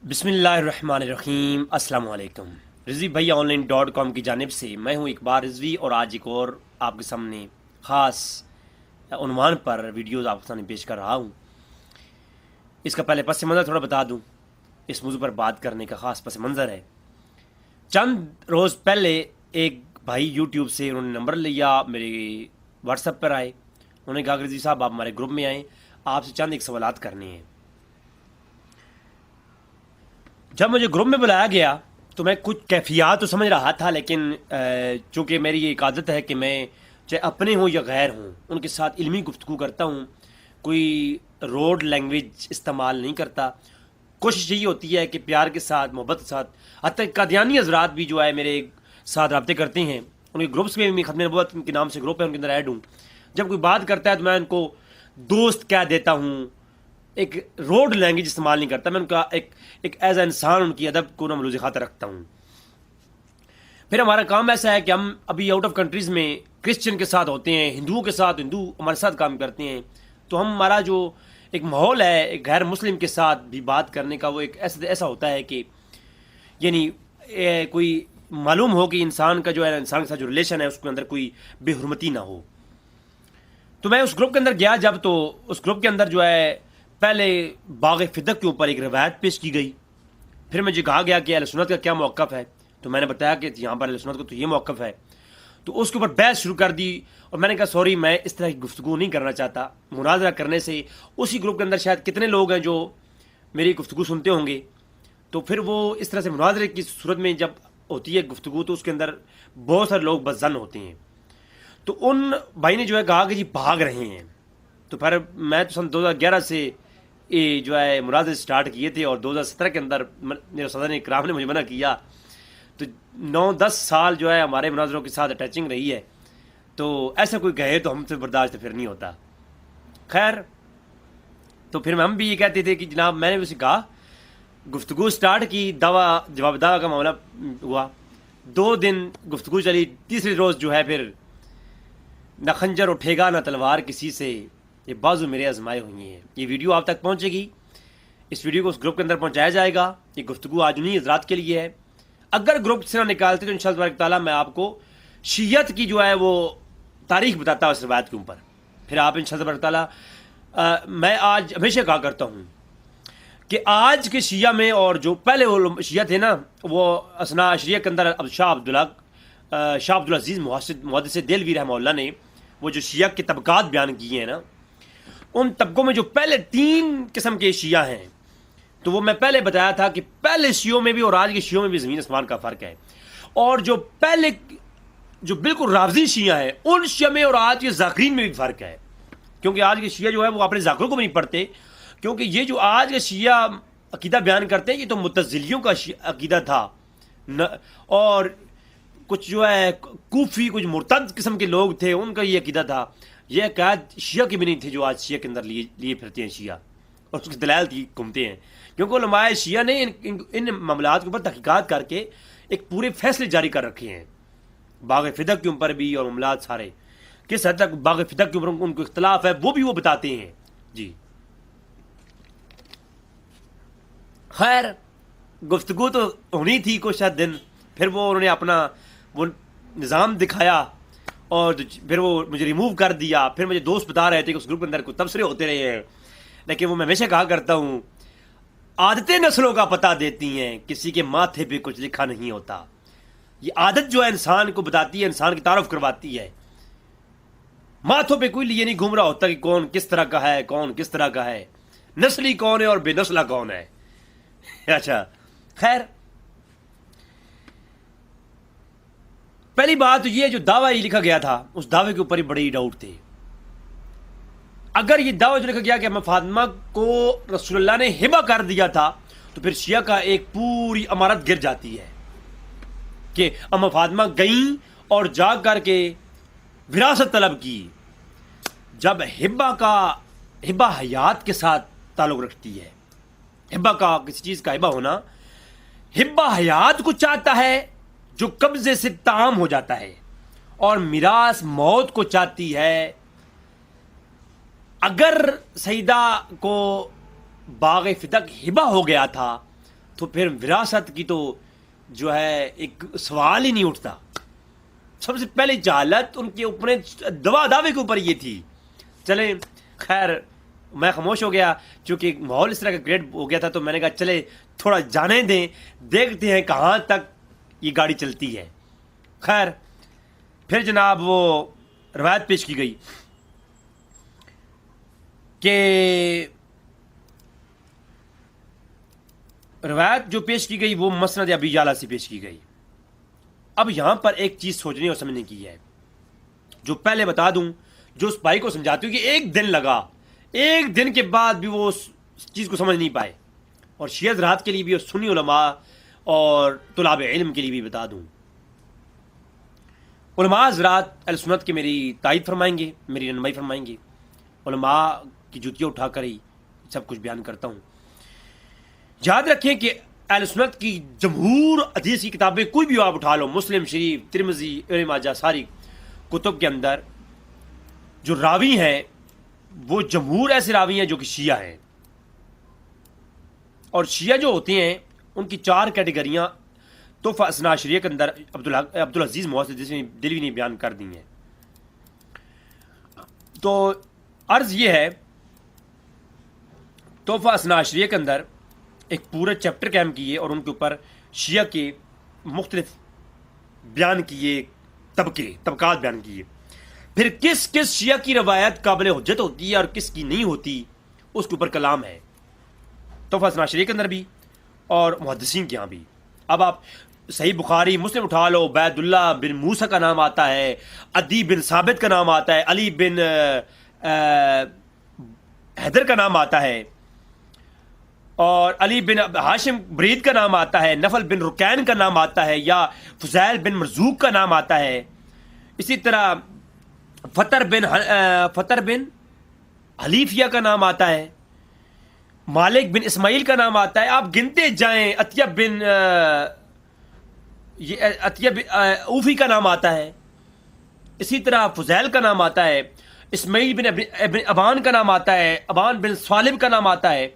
بسم اللہ الرحمن الرحیم۔ السلام علیکم۔ رضوی بھیا آن لائن .com کی جانب سے میں ہوں اقبال رضوی، اور آج ایک اور آپ کے سامنے خاص عنوان پر ویڈیوز آپ کے سامنے پیش کر رہا ہوں۔ اس کا پہلے پس منظر تھوڑا بتا دوں، اس موضوع پر بات کرنے کا خاص پس منظر ہے۔ چند روز پہلے ایک بھائی یوٹیوب سے انہوں نے نمبر لیا، میرے واٹس ایپ پر آئے، انہوں نے کہا کہ رضوی صاحب آپ ہمارے گروپ میں آئیں، آپ سے چند ایک سوالات کرنے ہیں۔ جب مجھے گروپ میں بلایا گیا تو میں کچھ کیفیات تو سمجھ رہا تھا، لیکن چونکہ میری یہ ایک عادت ہے کہ میں چاہے اپنے ہوں یا غیر ہوں ان کے ساتھ علمی گفتگو کرتا ہوں، کوئی روڈ لینگویج استعمال نہیں کرتا۔ کوشش یہی ہوتی ہے کہ پیار کے ساتھ، محبت کے ساتھ، حتیٰ قادیانی حضرات بھی جو ہے میرے ساتھ رابطے کرتے ہیں، ان کے گروپس میں بھی ختم نبوت کے نام سے گروپ ہے، ان کے اندر ایڈ ہوں۔ جب کوئی بات کرتا ہے تو میں ان کو دوست کہہ دیتا ہوں، ایک روڈ لینگویج استعمال نہیں کرتا، میں ان کا ایک ایز اے انسان ان کی ادب کو نہ ملوز خاطر رکھتا ہوں۔ پھر ہمارا کام ایسا ہے کہ ہم ابھی آؤٹ آف کنٹریز میں کرسچن کے ساتھ ہوتے ہیں، ہندوؤں کے ساتھ، ہندو ہمارے ساتھ کام کرتے ہیں، تو ہمارا جو ایک ماحول ہے ایک غیر مسلم کے ساتھ بھی بات کرنے کا، وہ ایک ایسا ہوتا ہے کہ یعنی کوئی معلوم ہو کہ انسان کا جو ہے انسان کے ساتھ جو ریلیشن ہے اس کے اندر کوئی بے حرمتی نہ ہو۔ تو میں اس گروپ کے اندر گیا جب، تو اس گروپ کے اندر جو ہے پہلے باغ فدق کے اوپر ایک روایت پیش کی گئی، پھر مجھے کہا گیا کہ اہل سنت کا کیا موقف ہے، تو میں نے بتایا کہ یہاں پر اہل سنت کو تو یہ موقف ہے، تو اس کے اوپر بحث شروع کر دی، اور میں نے کہا سوری میں اس طرح کی گفتگو نہیں کرنا چاہتا۔ مناظرہ کرنے سے اسی گروپ کے اندر شاید کتنے لوگ ہیں جو میری گفتگو سنتے ہوں گے، تو پھر وہ اس طرح سے مناظرے کی صورت میں جب ہوتی ہے گفتگو تو اس کے اندر بہت سارے لوگ بدظن ہوتے ہیں۔ تو ان بھائی نے جو ہے کہا کہ جی بھاگ رہے ہیں، تو پھر میں تو سن 2011 سے یہ جو ہے مناظرے سٹارٹ کیے تھے، اور 2017 کے اندر میرے صدر اکرام نے مجھے منع کیا، تو 9-10 سال جو ہے ہمارے مناظروں کے ساتھ اٹیچنگ رہی ہے، تو ایسا کوئی کہے تو ہم سے برداشت پھر نہیں ہوتا۔ خیر، تو پھر ہم بھی یہ کہتے تھے کہ جناب میں نے اسے کہا، گفتگو سٹارٹ کی، جواب دعویٰ کا معاملہ ہوا، 2 دن گفتگو چلی، تیسرے روز جو ہے پھر نہ خنجر اٹھے گا نہ تلوار کسی سے، یہ بازو میرے آزمائے ہوئی ہیں۔ یہ ویڈیو آپ تک پہنچے گی، اس ویڈیو کو اس گروپ کے اندر پہنچایا جائے گا، یہ گفتگو آج انہیں حضرات کے لیے ہے۔ اگر گروپ سے نہ نکالتے تو انشاءاللہ تبارک تعالیٰ میں آپ کو شیعت کی جو ہے وہ تاریخ بتاتا ہوں اس روایت کے اوپر، پھر آپ انشاءاللہ تبارک تعالیٰ میں آج ہمیشہ کہا کرتا ہوں کہ آج کے شیعہ میں، اور جو پہلے وہ شیعہ تھے نا، وہ اثنا عشریہ کے اندر اب شاہ عبدالعزیز محدث دہلوی رحمہ اللہ نے وہ جو شیعہ کے طبقات بیان کیے ہیں نا، ان طبقوں میں جو پہلے 3 قسم کے شیعہ ہیں، تو وہ میں پہلے بتایا تھا کہ پہلے شیعوں میں بھی اور آج کے شیعوں میں بھی زمین آسمان کا فرق ہے، اور جو پہلے جو بالکل رافضی شیعہ ہیں ان شیعہ میں اور آج کے ذاکرین میں بھی فرق ہے، کیونکہ آج کے شیعہ جو ہے وہ اپنے ذاکروں کو بھی نہیں پڑھتے، کیونکہ یہ جو آج کے شیعہ عقیدہ بیان کرتے ہیں یہ تو معتزلیوں کا عقیدہ تھا، اور کچھ جو ہے کوفی کچھ مرتد قسم کے لوگ تھے، ان کا یہ عقیدہ تھا۔ یہ عقائد شیعہ کے بھی نہیں تھے جو آج شیعہ کے اندر لیے پھرتے ہیں شیعہ، اور اس کی دلائل گھومتے ہیں، کیونکہ علماء شیعہ نے ان معاملات کے اوپر تحقیقات کر کے ایک پورے فیصلے جاری کر رکھے ہیں، باغ فدق کے اوپر بھی، اور معاملات سارے کس حد تک باغ فدق کے اوپر ان کو اختلاف ہے وہ بھی وہ بتاتے ہیں۔ جی خیر، گفتگو تو ہونی تھی کچھ دن، پھر وہ انہوں نے اپنا وہ نظام دکھایا، اور پھر وہ مجھے ریموو کر دیا۔ پھر مجھے دوست بتا رہے تھے کہ اس گروپ کے اندر کوئی تبصرے ہوتے رہے ہیں، لیکن وہ میں ہمیشہ کہا کرتا ہوں، عادتیں نسلوں کا پتہ دیتی ہیں، کسی کے ماتھے پہ کچھ لکھا نہیں ہوتا۔ یہ عادت جو ہے انسان کو بتاتی ہے، انسان کی تعارف کرواتی ہے، ماتھوں پہ کوئی یہ نہیں گھوم رہا ہوتا کہ کون کس طرح کا ہے، کون کس طرح کا ہے، نسلی کون ہے اور بے نسلہ کون ہے۔ اچھا خیر، پہلی بات یہ جو دعویٰ یہ لکھا گیا تھا، اس دعوے کے اوپر ہی بڑے ڈاؤٹ تھے۔ اگر یہ دعویٰ جو لکھا گیا کہ اماں فاطمہ کو رسول اللہ نے ہبہ کر دیا تھا، تو پھر شیعہ کا ایک پوری عمارت گر جاتی ہے کہ اماں فاطمہ گئیں اور جا کر کے وراثت طلب کی، جب ہبہ حیات کے ساتھ تعلق رکھتی ہے، ہبہ کا کسی چیز کا ہبہ ہونا، ہبہ حیات کو چاہتا ہے جو قبضے سے تعام ہو جاتا ہے، اور میراث موت کو چاہتی ہے۔ اگر سیدہ کو باغ فدق ہبہ ہو گیا تھا تو پھر وراثت کی تو جو ہے ایک سوال ہی نہیں اٹھتا. سب سے پہلے جہالت ان کے اوپر دعوے کے اوپر یہ تھی. چلے خیر میں خاموش ہو گیا چونکہ ماحول اس طرح کا کریٹ ہو گیا تھا, تو میں نے کہا چلے تھوڑا جانے دیں, دیکھتے ہیں کہاں تک یہ گاڑی چلتی ہے. خیر پھر جناب وہ روایت پیش کی گئی کہ روایت جو پیش کی گئی وہ مسند ابی یعلا سے پیش کی گئی. اب یہاں پر ایک چیز سوچنے اور سمجھنے کی ہے, جو پہلے بتا دوں, جو اس بھائی کو سمجھاتی ہوں کہ ایک دن لگا, ایک دن کے بعد بھی وہ اس چیز کو سمجھ نہیں پائے. اور شیعہ حضرات کے لیے بھی اور سنی علماء اور طلاب علم کے لیے بھی بتا دوں, علماء حضرات اہل سنت کے میری تائید فرمائیں گے, میری رہنمائی فرمائیں گے. علماء کی جوتیاں اٹھا کر ہی سب کچھ بیان کرتا ہوں. یاد رکھیں کہ اہل سنت کی جمہور حدیث کی کتابیں کوئی بھی آپ اٹھا لو, مسلم شریف, ترمذی, ابن ماجہ, ساری کتب کے اندر جو راوی ہیں وہ جمہور ایسے راوی ہیں جو کہ شیعہ ہیں. اور شیعہ جو ہوتے ہیں ان کی 4 کیٹیگریاں تحفہ اثنا عشریہ کے اندر عبدالعزیز محدث دہلوی نے بیان کر دی ہیں. تو عرض یہ ہے, تحفہ اثنا عشریہ کے اندر ایک پورا چیپٹر قائم کیے اور ان کے اوپر شیعہ کے مختلف بیان کیے, طبقات بیان کیے. پھر کس کس شیعہ کی روایت قابل حجت ہوتی ہے اور کس کی نہیں ہوتی اس کے اوپر کلام ہے, تحفہ اثنا عشریہ کے اندر بھی اور محدثین کے یہاں بھی. اب آپ صحیح بخاری مسلم اٹھا لو, عبید اللہ بن موسیٰ کا نام آتا ہے, عدی بن ثابت کا نام آتا ہے, علی بن حیدر کا نام آتا ہے, اور علی بن ہاشم برید کا نام آتا ہے, نفل بن رکین کا نام آتا ہے, یا فضیل بن مرزوق کا نام آتا ہے. اسی طرح فطر بن حلیفیہ کا نام آتا ہے, مالک بن اسماعیل کا نام آتا ہے. آپ گنتے جائیں, عطیہ بن اوفی کا نام آتا ہے. اسی طرح فضیل کا نام آتا ہے, اسماعیل بن ابن ابان کا نام آتا ہے, ابان بن صالب کا نام آتا ہے,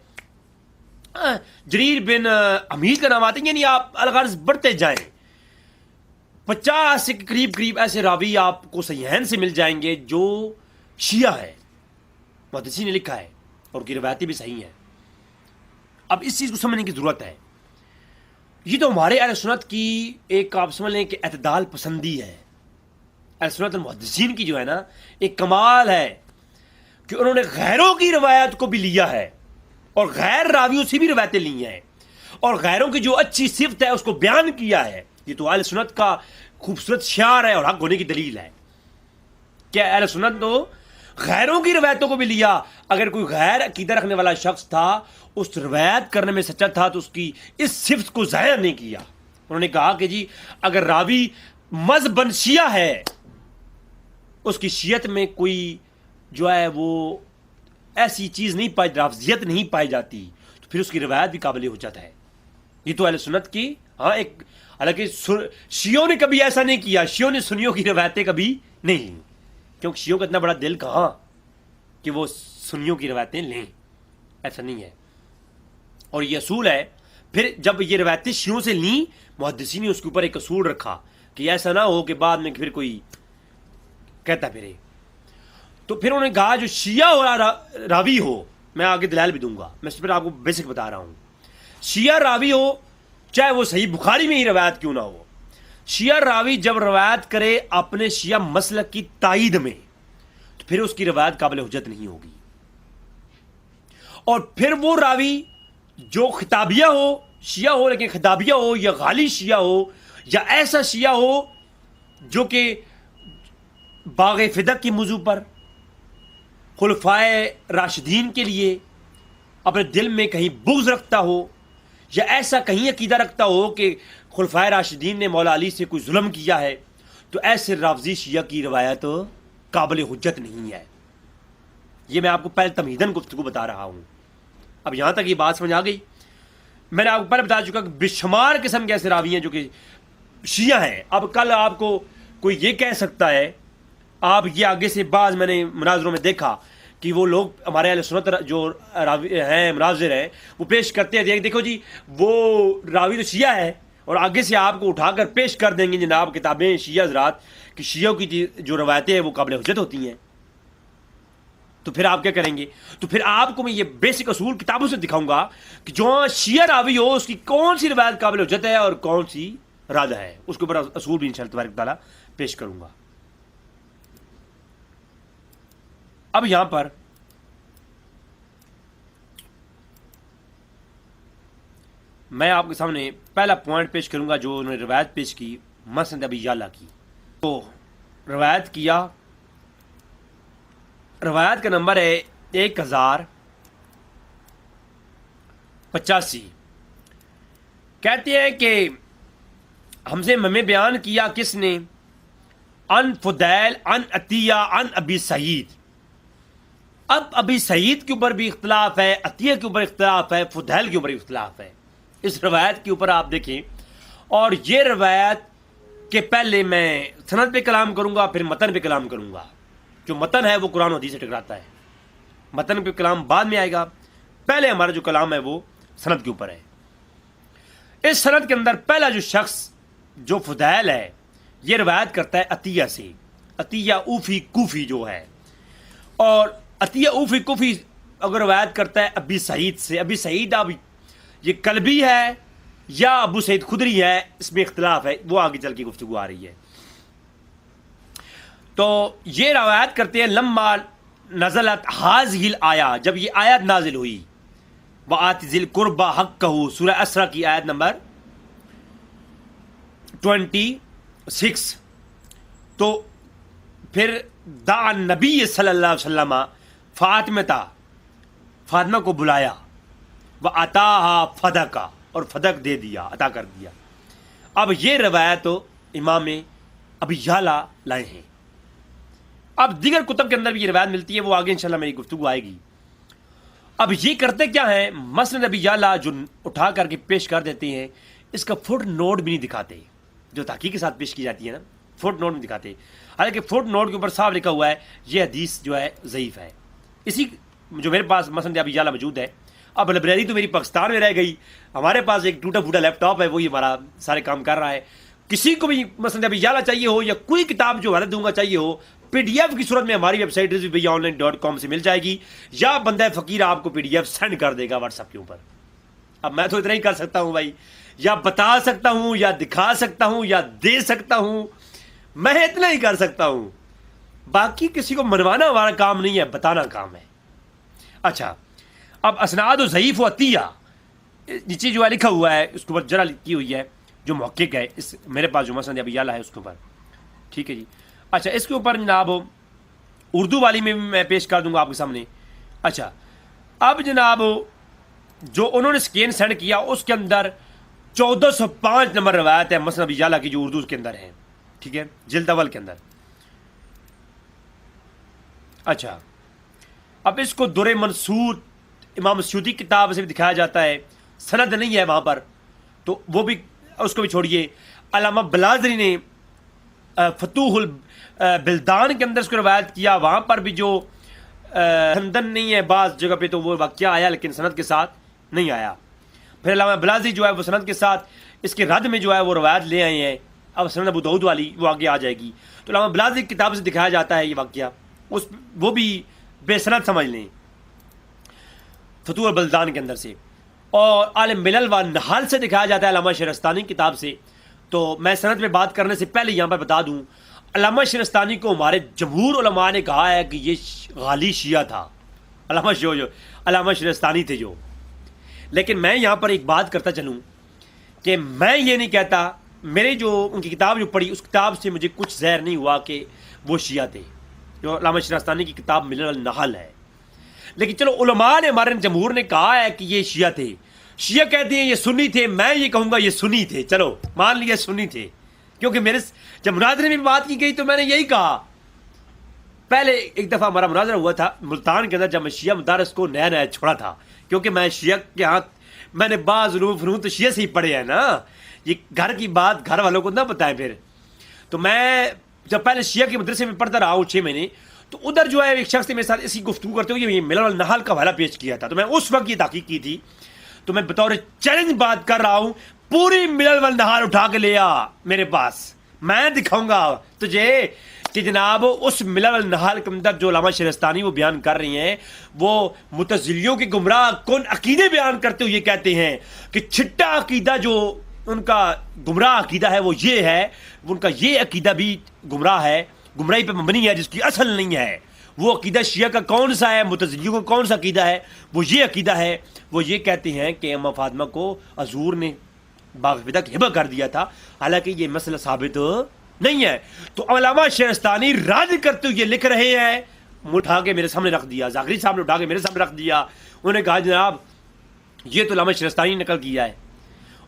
جریر بن حمید کا نام آتا ہے. یعنی آپ الغرض بڑھتے جائیں, 50 کے قریب ایسے راوی آپ کو صحیحین سے مل جائیں گے جو شیعہ ہے, محدثین نے لکھا ہے, اور ان کی روایتیں بھی صحیح ہیں. اب اس چیز کو سمجھنے کی ضرورت ہے. یہ تو ہمارے اہل سنت کی ایک آپ سمجھ لیں کہ اعتدال پسندی ہے. اہل سنت المحدثین کی جو ہے نا ایک کمال ہے کہ انہوں نے غیروں کی روایت کو بھی لیا ہے اور غیر راویوں سے بھی روایتیں لی ہیں, اور غیروں کی جو اچھی صفت ہے اس کو بیان کیا ہے. یہ تو اہل سنت کا خوبصورت شعار ہے اور حق ہونے کی دلیل ہے کہ اہل سنت تو غیروں کی روایتوں کو بھی لیا. اگر کوئی غیر عقیدہ رکھنے والا شخص تھا, اس روایت کرنے میں سچا تھا, تو اس کی اس صفت کو ضائع نہیں کیا. انہوں نے کہا کہ جی اگر راوی مذہباً شیعہ ہے, اس کی شیعت میں کوئی جو ہے وہ ایسی چیز نہیں پائی, رافضیت نہیں پائی جاتی, تو پھر اس کی روایت بھی قابل حجت ہے. یہ تو اہل سنت کی ایک, حالانکہ شیعوں نے کبھی ایسا نہیں کیا, شیعوں نے سنیوں کی روایتیں کبھی نہیں لیں, کیونکہ شیعوں کا اتنا بڑا دل کہاں کہ وہ سنیوں کی روایتیں لیں, ایسا نہیں ہے. اور یہ اصول ہے. پھر جب یہ روایتیں شیعوں سے لیں, محدثین نے اس کے اوپر ایک اصول رکھا کہ ایسا نہ ہو کہ بعد میں پھر کوئی کہتا پھرے. تو پھر انہوں نے کہا جو شیعہ راوی ہو, میں آگے دلائل بھی دوں گا, میں اس پر آپ کو بیسک بتا رہا ہوں, شیعہ راوی ہو چاہے وہ صحیح بخاری میں ہی روایت کیوں نہ ہو, شیعہ راوی جب روایت کرے اپنے شیعہ مسلک کی تائید میں, تو پھر اس کی روایت قابل حجت نہیں ہوگی. اور پھر وہ راوی جو خطابیہ ہو, شیعہ ہو لیکن خطابیہ ہو, یا غالی شیعہ ہو, یا ایسا شیعہ ہو جو کہ باغ فدق کی موضوع پر خلفائے راشدین کے لیے اپنے دل میں کہیں بغض رکھتا ہو, یا ایسا کہیں عقیدہ رکھتا ہو کہ خلفائے راشدین نے مولا علی سے کوئی ظلم کیا ہے, تو ایسے رافضی شیعہ کی روایت قابل حجت نہیں ہے. یہ میں آپ کو پہلے تمہیداً گفتگو بتا رہا ہوں. اب یہاں تک یہ بات سمجھ آ گئی. میں نے آپ کو پہلے بتا چکا کہ بے شمار قسم کے ایسے راوی ہیں جو کہ شیعہ ہیں. اب کل آپ کو کوئی یہ کہہ سکتا ہے, آپ یہ آگے سے بعض میں نے مناظروں میں دیکھا کہ وہ لوگ ہمارے اہل سنت جو راوی ہیں مناظر ہیں وہ پیش کرتے ہیں، دیکھو جی وہ راوی تو شیعہ ہے اور آگے سے آپ کو اٹھا کر پیش کر دیں گے جناب کتابیں شیعہ حضرات کہ شیعوں کی جو روایتیں ہیں وہ قابل حجت ہوتی ہیں، تو پھر آپ کیا کریں گے؟ تو پھر آپ کو میں یہ بیسک اصول کتابوں سے دکھاؤں گا کہ جو شیعہ راوی ہو اس کی کون سی روایت قابل حجت ہے اور کون سی رد ہے، اس کے اوپر اصول بھی انشاءاللہ تبارک تعالیٰ پیش کروں گا۔ اب یہاں پر میں آپ کے سامنے پہلا پوائنٹ پیش کروں گا جو انہوں نے روایت پیش کی مسند ابی یعلا کی۔ تو روایت کیا، روایت کا نمبر ہے 1085۔ کہتے ہیں کہ ہم سے ہمیں بیان کیا کس نے؟ ان فضیل ان عطیہ ان ابی سعید۔ اب ابی سعید کے اوپر بھی اختلاف ہے، عطیہ کے اوپر اختلاف ہے، فضیل کے اوپر بھی اختلاف ہے۔ اس روایت کے اوپر آپ دیکھیں، اور یہ روایت کے پہلے میں سند پہ کلام کروں گا، پھر متن پہ کلام کروں گا۔ جو متن ہے وہ قرآن و حدیث سے ٹکراتا ہے، متن پہ کلام بعد میں آئے گا، پہلے ہمارا جو کلام ہے وہ سند کے اوپر ہے۔ اس سند کے اندر پہلا جو شخص جو فضیل ہے یہ روایت کرتا ہے عطیہ سے، عطیہ اوفی کوفی جو ہے، اور عطیہ اوفی کوفی اگر روایت کرتا ہے ابی سعید سے۔ ابی سعید اب یہ کلبی ہے یا ابو سعید خدری ہے، اس میں اختلاف ہے، وہ آگے چل کے گفتگو آ رہی ہے۔ تو یہ روایت کرتے ہیں لما نزلت ہذہ الآیہ، جب یہ آیت نازل ہوئی، وآت ذی القربى حقہ، سورہ اسرا کی آیت نمبر 26، تو پھر دعا نبی صلی اللہ علیہ وسلم فاطمہ کو بلایا، وَأَتَاهَا فَدَقَ، اور فدق دے دیا، عطا کر دیا۔ اب یہ روایت امام ابی یعلا لائے ہیں۔ اب دیگر کتب کے اندر بھی یہ روایت ملتی ہے، وہ آگے انشاءاللہ میری گفتگو آئے گی۔ اب یہ کرتے کیا ہیں؟ مسند ابی یعلا جو اٹھا کر کے پیش کر دیتے ہیں، اس کا فٹ نوٹ بھی نہیں دکھاتے، جو تحقیق کے ساتھ پیش کی جاتی ہے نا، فٹ نوٹ نہیں دکھاتے، حالانکہ فٹ نوٹ کے اوپر صاف لکھا ہوا ہے یہ حدیث جو ہے ضعیف ہے۔ اسی جو میرے پاس مسند ابی یعلا موجود ہے، اب لائبریری تو میری پاکستان میں رہ گئی، ہمارے پاس ایک ٹوٹا پھوٹا لیپ ٹاپ ہے، وہی ہمارا سارے کام کر رہا ہے۔ کسی کو بھی مسند ابی یعلا چاہیے ہو یا کوئی کتاب جو حالت دوں گا چاہیے ہو، پی ڈی ایف کی صورت میں ہماری ویب سائٹ رضویبھیا.online.com سے مل جائے گی، یا بندہ فقیر آپ کو پی ڈی ایف سینڈ کر دے گا واٹس ایپ کے اوپر۔ اب میں تو اتنا ہی کر سکتا ہوں بھائی، یا بتا سکتا ہوں یا دکھا سکتا ہوں یا دے سکتا ہوں، میں اتنا ہی کر سکتا ہوں، باقی کسی کو منوانا ہمارا کام نہیں ہے، بتانا کام ہے۔ اچھا، اب اسناد و ضعیف و عطیہ نیچے جو ہے لکھا ہوا ہے، اس کے اوپر جرا لکھی ہوئی ہے جو محقق ہے، اس میرے پاس جو مسند ابی یعلا ہے اس کے اوپر، ٹھیک ہے جی۔ اچھا، اس کے اوپر جناب اردو والی میں بھی میں پیش کر دوں گا آپ کے سامنے۔ اچھا، اب جناب جو انہوں نے سکین سینڈ کیا اس کے اندر 1405 نمبر روایت ہے مسند ابی یعلا کی، جو اردو کے اندر ہے، ٹھیک ہے، جلد اول کے اندر۔ اچھا، اب اس کو در منصور امام سیوطی کتاب سے بھی دکھایا جاتا ہے، سند نہیں ہے وہاں پر، تو وہ بھی اس کو بھی چھوڑیے۔ علامہ بلازری نے فتوح البلدان کے اندر اس کو روایت کیا، وہاں پر بھی جو سندن نہیں ہے، بعض جگہ پہ تو وہ واقعہ آیا لیکن سند کے ساتھ نہیں آیا۔ پھر علامہ بلازری جو ہے وہ سند کے ساتھ اس کے رد میں جو ہے وہ روایت لے آئے ہیں، اب سند ابو داؤد والی وہ آگے آ جائے گی، تو علامہ بلازری کی کتاب سے دکھایا جاتا ہے یہ واقعہ، وہ بھی بے سند سمجھ لیں فتوح البلدان کے اندر سے، اور عالم ملل و نحال سے دکھایا جاتا ہے علامہ شہرستانی کتاب سے۔ تو میں سند پہ بات کرنے سے پہلے یہاں پر بتا دوں، علامہ شہرستانی کو ہمارے جمہور علماء نے کہا ہے کہ یہ غالی شیعہ تھا، علامہ شہرستانی تھے جو۔ لیکن میں یہاں پر ایک بات کرتا چلوں کہ میں یہ نہیں کہتا، میرے جو ان کی کتاب جو پڑھی اس کتاب سے مجھے کچھ ظاہر نہیں ہوا کہ وہ شیعہ تھے، جو علامہ شہرستانی کی کتاب ملل النحل ہے۔ لیکن چلو علماء نے، ہمارے جمہور نے کہا ہے کہ یہ شیعہ تھے، شیعہ کہتے ہیں یہ سنی تھے، میں یہ کہوں گا یہ سنی تھے، چلو مان لیا سنی تھے، کیونکہ میرے جب مناظرے میں بات کی گئی تو میں نے یہی کہا۔ پہلے ایک دفعہ ہمارا مناظرہ ہوا تھا ملتان کے اندر، جب میں شیعہ مدارس کو نیا نیا چھوڑا تھا، کیونکہ میں شیعہ کے ہاتھ میں نے بعض علوم فنون تو شیعہ سے ہی پڑھے ہیں نا، یہ گھر کی بات گھر والوں کو نہ بتائیں۔ پھر تو میں جب پہلے شیعہ کے مدرسے میں پڑھتا رہا ہوں 6 مہینے، تو ادھر جو ہے ایک شخص نے میرے ساتھ اسی گفتگو کرتے ہوئے یہ ملل والنہال کا حوالہ پیش کیا تھا، تو میں اس وقت یہ تحقیق کی تھی، تو میں بطور چیلنج بات کر رہا ہوں، پوری ملل والنہال اٹھا کے لیا میرے پاس، میں دکھاؤں گا تجھے کہ جناب اس ملل والنہال کے اندر جو علامہ شہرستانی وہ بیان کر رہی ہیں، وہ معتزلیوں کے گمراہ کن عقیدے بیان کرتے ہوئے یہ کہتے ہیں کہ چھٹا عقیدہ جو ان کا گمراہ عقیدہ ہے وہ یہ ہے، ان کا یہ عقیدہ بھی گمراہ ہے، گمراہی پہ مبنی ہے، جس کی اصل نہیں ہے۔ وہ عقیدہ شیعہ کا کون سا ہے، معتزلیوں کا کون سا عقیدہ ہے؟ وہ یہ عقیدہ ہے، وہ یہ کہتے ہیں کہ اماں فاطمہ کو حضور نے باغ فدا کا ہبہ کر دیا تھا، حالانکہ یہ مسئلہ ثابت نہیں ہے۔ تو علامہ شہرستانی رد کرتے ہوئے لکھ رہے ہیں، اٹھا کے میرے سامنے رکھ دیا، زاغری صاحب نے اٹھا کے میرے سامنے رکھ دیا، انہوں نے کہا جناب یہ تو علامہ شہرستانی نے نقل کیا ہے،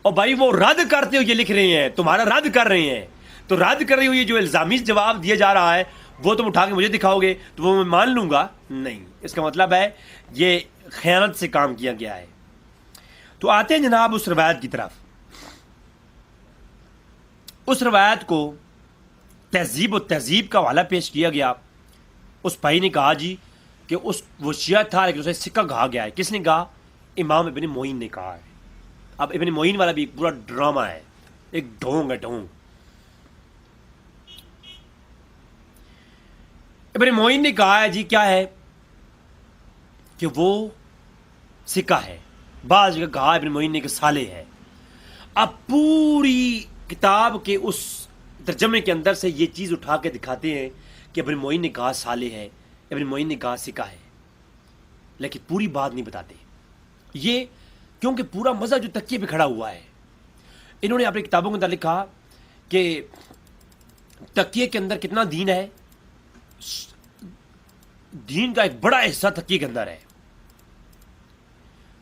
اور بھائی وہ رد کرتے ہوئے لکھ رہے ہیں، تمہارا رد کر رہے ہیں، تو رد کر رہی ہوئی جو الزامی جواب دیا جا رہا ہے وہ تم اٹھا کے مجھے دکھاؤ گے تو وہ میں مان لوں گا نہیں۔ اس کا مطلب ہے یہ خیانت سے کام کیا گیا ہے۔ تو آتے ہیں جناب اس روایت کی طرف۔ اس روایت کو تہذیب و تہذیب کا حوالہ پیش کیا گیا۔ اس بھائی نے کہا جی کہ وہ شیعہ تھا لیکن اسے سکہ کہا گیا ہے۔ کس نے کہا؟ امام ابن معین نے کہا ہے۔ اب ابن معین والا بھی ایک پورا ڈرامہ ہے، ایک ڈھونگ ہے، ڈھونگ۔ ابن معین نے کہا ہے جی کیا ہے کہ وہ سکہ ہے، بعض جگہ کہا ابن معین نے کہ صالح ہے۔ اب پوری کتاب کے اس ترجمے کے اندر سے یہ چیز اٹھا کے دکھاتے ہیں کہ ابن معین نے کہا صالح ہے، ابن معین نے کہا سکہ ہے، لیکن پوری بات نہیں بتاتے۔ یہ کیونکہ پورا مزہ جو تکیے پہ کھڑا ہوا ہے، انہوں نے اپنی کتابوں کے اندر لکھا کہ تکیے کے اندر کتنا دین ہے، دین کا ایک بڑا حصہ تکیے کے اندر ہے۔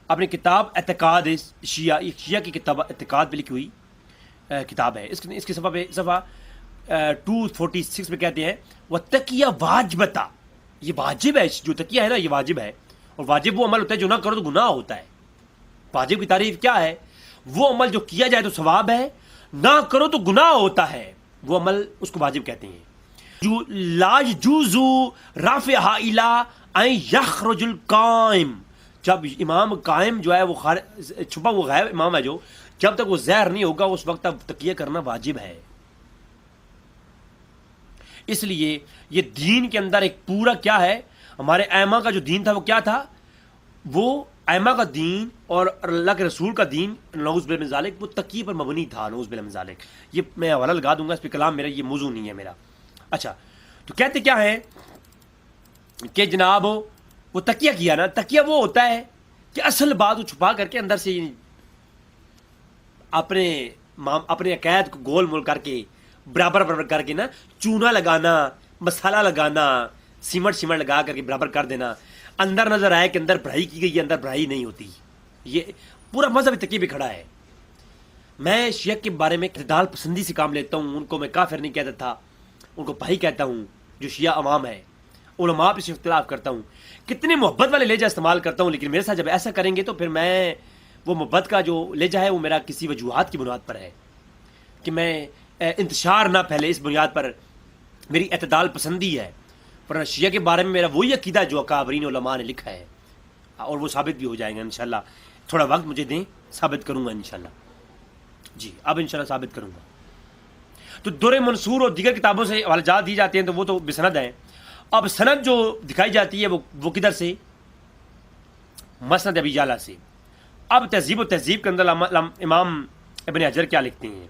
اپنی کتاب اعتقاد شیعہ، شیعہ کی کتاب اعتقاد پہ لکھی ہوئی کتاب ہے، اس کے صفحہ پہ صفحہ 246 میں کہتے ہیں وہ تکیہ واجبتا، یہ واجب ہے، جو تکیہ ہے نا یہ واجب ہے، اور واجب وہ عمل ہوتا ہے جو نہ کرو تو گناہ ہوتا ہے۔ واجب کی تعریف کیا ہے؟ وہ عمل جو کیا جائے تو ثواب ہے، نہ کرو تو گناہ ہوتا ہے، وہ عمل اس کو واجب کہتے ہیں۔ جو لا یجوز رافعہ الی ان یخرج القائم، جب امام قائم جو ہے وہ چھپا وہ غائب امام ہے، جو جب تک وہ ظاہر نہیں ہوگا اس وقت تک تکیہ کرنا واجب ہے۔ اس لیے یہ دین کے اندر ایک پورا کیا ہے، ہمارے ائمہ کا جو دین تھا وہ کیا تھا؟ وہ ائمہ کا دین اور اللہ کے رسول کا دین نعوذ باللہ من ذالک وہ تکیے پر مبنی تھا، نعوذ باللہ من ذالک۔ یہ میں حوالہ لگا دوں گا، اس پہ کلام میرا یہ موضوع نہیں ہے میرا۔ اچھا، تو کہتے کیا ہے کہ جناب وہ تکیہ کیا نا، تکیہ وہ ہوتا ہے کہ اصل بات وہ چھپا کر کے اندر سے اپنے عقائد کو گول مول کر کے برابر کر کے نا چونا لگانا، مسالہ لگانا، سیمنٹ لگا کر کے برابر کر دینا، اندر نظر آئے کہ اندر بڑھائی کی گئی ہے، اندر بڑھائی نہیں ہوتی۔ یہ پورا مذہب تکیے پہ کھڑا ہے۔ میں شیعہ کے بارے میں اعتدال پسندی سے کام لیتا ہوں، ان کو میں کافر نہیں کہتا تھا، ان کو بھائی کہتا ہوں جو شیعہ عوام ہے۔ علماء پہ اختلاف کرتا ہوں، کتنے محبت والے لہجہ استعمال کرتا ہوں، لیکن میرے ساتھ جب ایسا کریں گے تو پھر میں وہ محبت کا جو لہجہ ہے وہ میرا کسی وجوہات کی بنیاد پر ہے کہ میں انتشار نہ پھیلے، اس بنیاد پر میری اعتدال پسندی ہے۔ ورنہ شیعہ کے بارے میں میرا وہی عقیدہ جو اکابرین علماء نے لکھا ہے، اور وہ ثابت بھی ہو جائیں گے انشاءاللہ۔ تھوڑا وقت مجھے دیں، ثابت کروں گا انشاءاللہ۔ جی اب انشاءاللہ ثابت کروں گا۔ تو در منصور اور دیگر کتابوں سے حوالہ جات دی جاتے ہیں تو وہ تو بسند ہیں۔ اب سند جو دکھائی جاتی ہے وہ کدھر سے؟ مسند ابی یعلا سے۔ اب تہذیب و تہذیب کے اندر امام ابن حجر کیا لکھتے ہیں؟